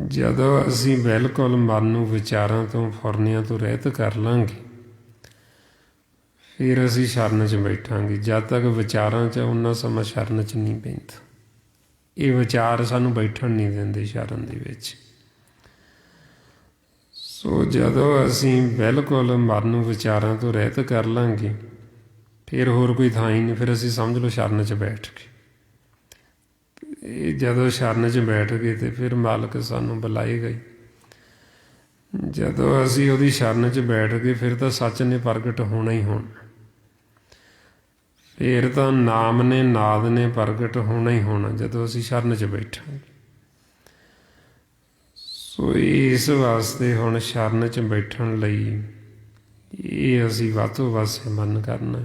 ਜਦੋਂ ਅਸੀਂ ਬਿਲਕੁਲ ਮਨ ਨੂੰ ਵਿਚਾਰਾਂ ਤੋਂ ਫੁਰਨਿਆਂ ਤੋਂ ਰਹਿਤ ਕਰ ਲਾਂਗੇ, ਫਿਰ ਅਸੀਂ ਸ਼ਰਨ 'ਚ ਬੈਠਾਂਗੇ। ਜਦ ਤੱਕ ਵਿਚਾਰਾਂ 'ਚ ਉਹਨਾਂ ਸਮਾਂ ਸ਼ਰਨ 'ਚ ਨਹੀਂ ਬਹਿੰਦਾ। ਇਹ ਵਿਚਾਰ ਸਾਨੂੰ ਬੈਠਣ ਨਹੀਂ ਦਿੰਦੇ ਸ਼ਰਨ ਦੇ ਵਿੱਚ। ਸੋ ਜਦੋਂ ਅਸੀਂ ਬਿਲਕੁਲ ਮਨ ਨੂੰ ਵਿਚਾਰਾਂ ਤੋਂ ਰਹਿਤ ਕਰ ਲਾਂਗੇ, ਫਿਰ ਹੋਰ ਕੋਈ ਥਾਂ ਹੀ ਨਹੀਂ। ਫਿਰ ਅਸੀਂ ਸਮਝ ਲਓ ਸ਼ਰਨ 'ਚ ਬੈਠ ਗਏ। ਇਹ ਜਦੋਂ ਸ਼ਰਨ 'ਚ ਬੈਠ ਗਏ ਤੇ ਫਿਰ ਮਾਲਕ ਸਾਨੂੰ ਬੁਲਾਏਗਾ ਹੀ। ਜਦੋਂ ਅਸੀਂ ਉਹਦੀ ਸ਼ਰਨ 'ਚ ਬੈਠ ਗਏ, ਫਿਰ ਤਾਂ ਸੱਚ ਨੇ ਪ੍ਰਗਟ ਹੋਣਾ ਹੀ ਹੋਣਾ। ਫਿਰ ਤਾਂ ਨਾਮ ਨੇ, ਨਾਦ ਨੇ ਪ੍ਰਗਟ ਹੋਣਾ ਹੀ ਹੋਣਾ ਜਦੋਂ ਅਸੀਂ ਸ਼ਰਨ 'ਚ ਬੈਠਾਂਗੇ। ਸੋ ਇਸ ਵਾਸਤੇ ਹੁਣ ਸ਼ਰਨ 'ਚ ਬੈਠਣ ਲਈ ਇਹ ਅਸੀਂ ਵੱਧ ਤੋਂ ਵੱਧ ਸਿਮਰਨ ਕਰਨਾ,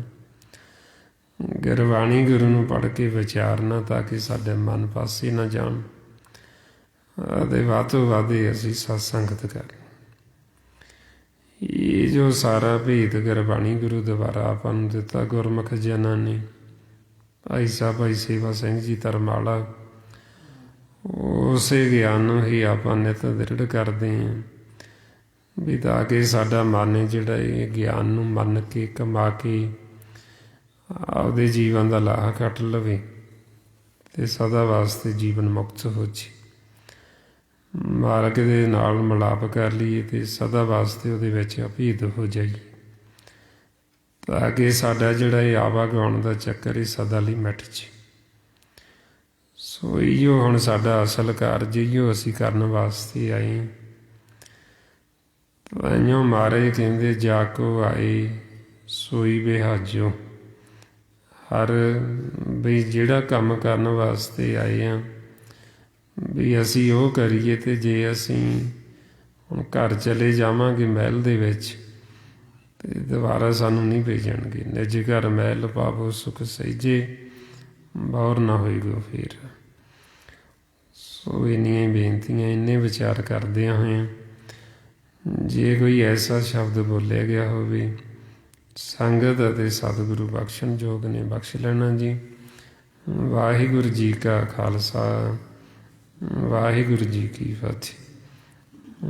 ਗੁਰਬਾਣੀ ਗੁਰੂ ਨੂੰ ਪੜ੍ਹ ਕੇ ਵਿਚਾਰਨਾ, ਤਾਂ ਕਿ ਸਾਡੇ ਮਨ ਪਾਸੇ ਨਾ ਜਾਣ। ਅਤੇ ਵੱਧ ਤੋਂ ਵੱਧ ਅਸੀਂ ਸਤ ਸੰਗਤ ਕਰਨੀ। ਇਹ ਜੋ ਸਾਰਾ ਭੇਦ ਗੁਰਬਾਣੀ ਗੁਰੂ ਦੁਆਰਾ ਆਪਾਂ ਨੂੰ ਦਿੱਤਾ ਗੁਰਮੁਖ ਜਨਾਂ ਨੇ, ਭਾਈ ਸਾਹਿਬ ਭਾਈ ਸੇਵਾ ਸਿੰਘ ਜੀ ਧਰਮਾਲਾ, ਉਸੇ ਗਿਆਨ ਨੂੰ ਹੀ ਆਪਾਂ ਨਿਤ ਦ੍ਰਿੜ ਕਰਦੇ ਹਾਂ ਵੀ ਤਾਂ ਕਿ ਸਾਡਾ ਮਨ ਜਿਹੜਾ ਇਹ ਗਿਆਨ ਨੂੰ ਮੰਨ ਕੇ ਕਮਾ ਕੇ ਆਪਦੇ ਜੀਵਨ ਦਾ ਲਾਹਾ ਕੱਟ ਲਵੇ ਅਤੇ ਸਦਾ ਵਾਸਤੇ ਜੀਵਨ ਮੁਕਤ ਹੋ ਜੇ। ਮਾਲਕ ਦੇ ਨਾਲ ਮਿਲਾਪ ਕਰ ਲਈਏ ਅਤੇ ਸਦਾ ਵਾਸਤੇ ਉਹਦੇ ਵਿੱਚ ਅਭੇਦ ਹੋ ਜਾਈਏ, ਤਾਂ ਕਿ ਸਾਡਾ ਜਿਹੜਾ ਇਹ ਆਵਾਗਾਉਣ ਦਾ ਚੱਕਰ ਇਹ ਸਦਾ ਲਈ ਮਿਟ ਜੇ। ਸੋ ਇਹੋ ਹੁਣ ਸਾਡਾ ਅਸਲ ਕਾਰਜ, ਇਹੋ ਅਸੀਂ ਕਰਨ ਵਾਸਤੇ ਆਏ। ਤਾਂਹੀਓ ਮਹਾਰਾਜ ਕਹਿੰਦੇ ਜਾ ਕੋ ਆਏ ਸੋਈ ਬਿਹਾਜੋ। ਹਰ ਵੀ ਜਿਹੜਾ ਕੰਮ ਕਰਨ ਵਾਸਤੇ ਆਏ ਹਾਂ ਵੀ ਅਸੀਂ ਉਹ ਕਰੀਏ। ਅਤੇ ਜੇ ਅਸੀਂ ਹੁਣ ਘਰ ਚਲੇ ਜਾਵਾਂਗੇ ਮਹਿਲ ਦੇ ਵਿੱਚ, ਅਤੇ ਦੁਬਾਰਾ ਸਾਨੂੰ ਨਹੀਂ ਭੇਜਣਗੇ। ਨਿਜ ਘਰ ਮਹਿਲ ਪਾਵੋ ਸੁਖ ਸਹਿਜੇ, ਬੌਰ ਨਾ ਹੋਏਗਾ ਫਿਰ। ਸੋ ਇੰਨੀਆਂ ਹੀ ਬੇਨਤੀਆਂ, ਇੰਨੇ ਵਿਚਾਰ ਕਰਦਿਆਂ ਹੋਇਆਂ ਜੇ ਕੋਈ ਐਸਾ ਸ਼ਬਦ ਬੋਲਿਆ ਗਿਆ ਹੋਵੇ ਸੰਗਤ ਅਤੇ ਸਤਿਗੁਰੂ ਬਖਸ਼ਣ ਯੋਗ ਨੇ, ਬਖਸ਼ ਲੈਣਾ ਜੀ। ਵਾਹਿਗੁਰੂ ਜੀ ਕਾ ਖਾਲਸਾ, ਵਾਹਿਗੁਰੂ ਜੀ ਕੀ ਫਤਿਹ।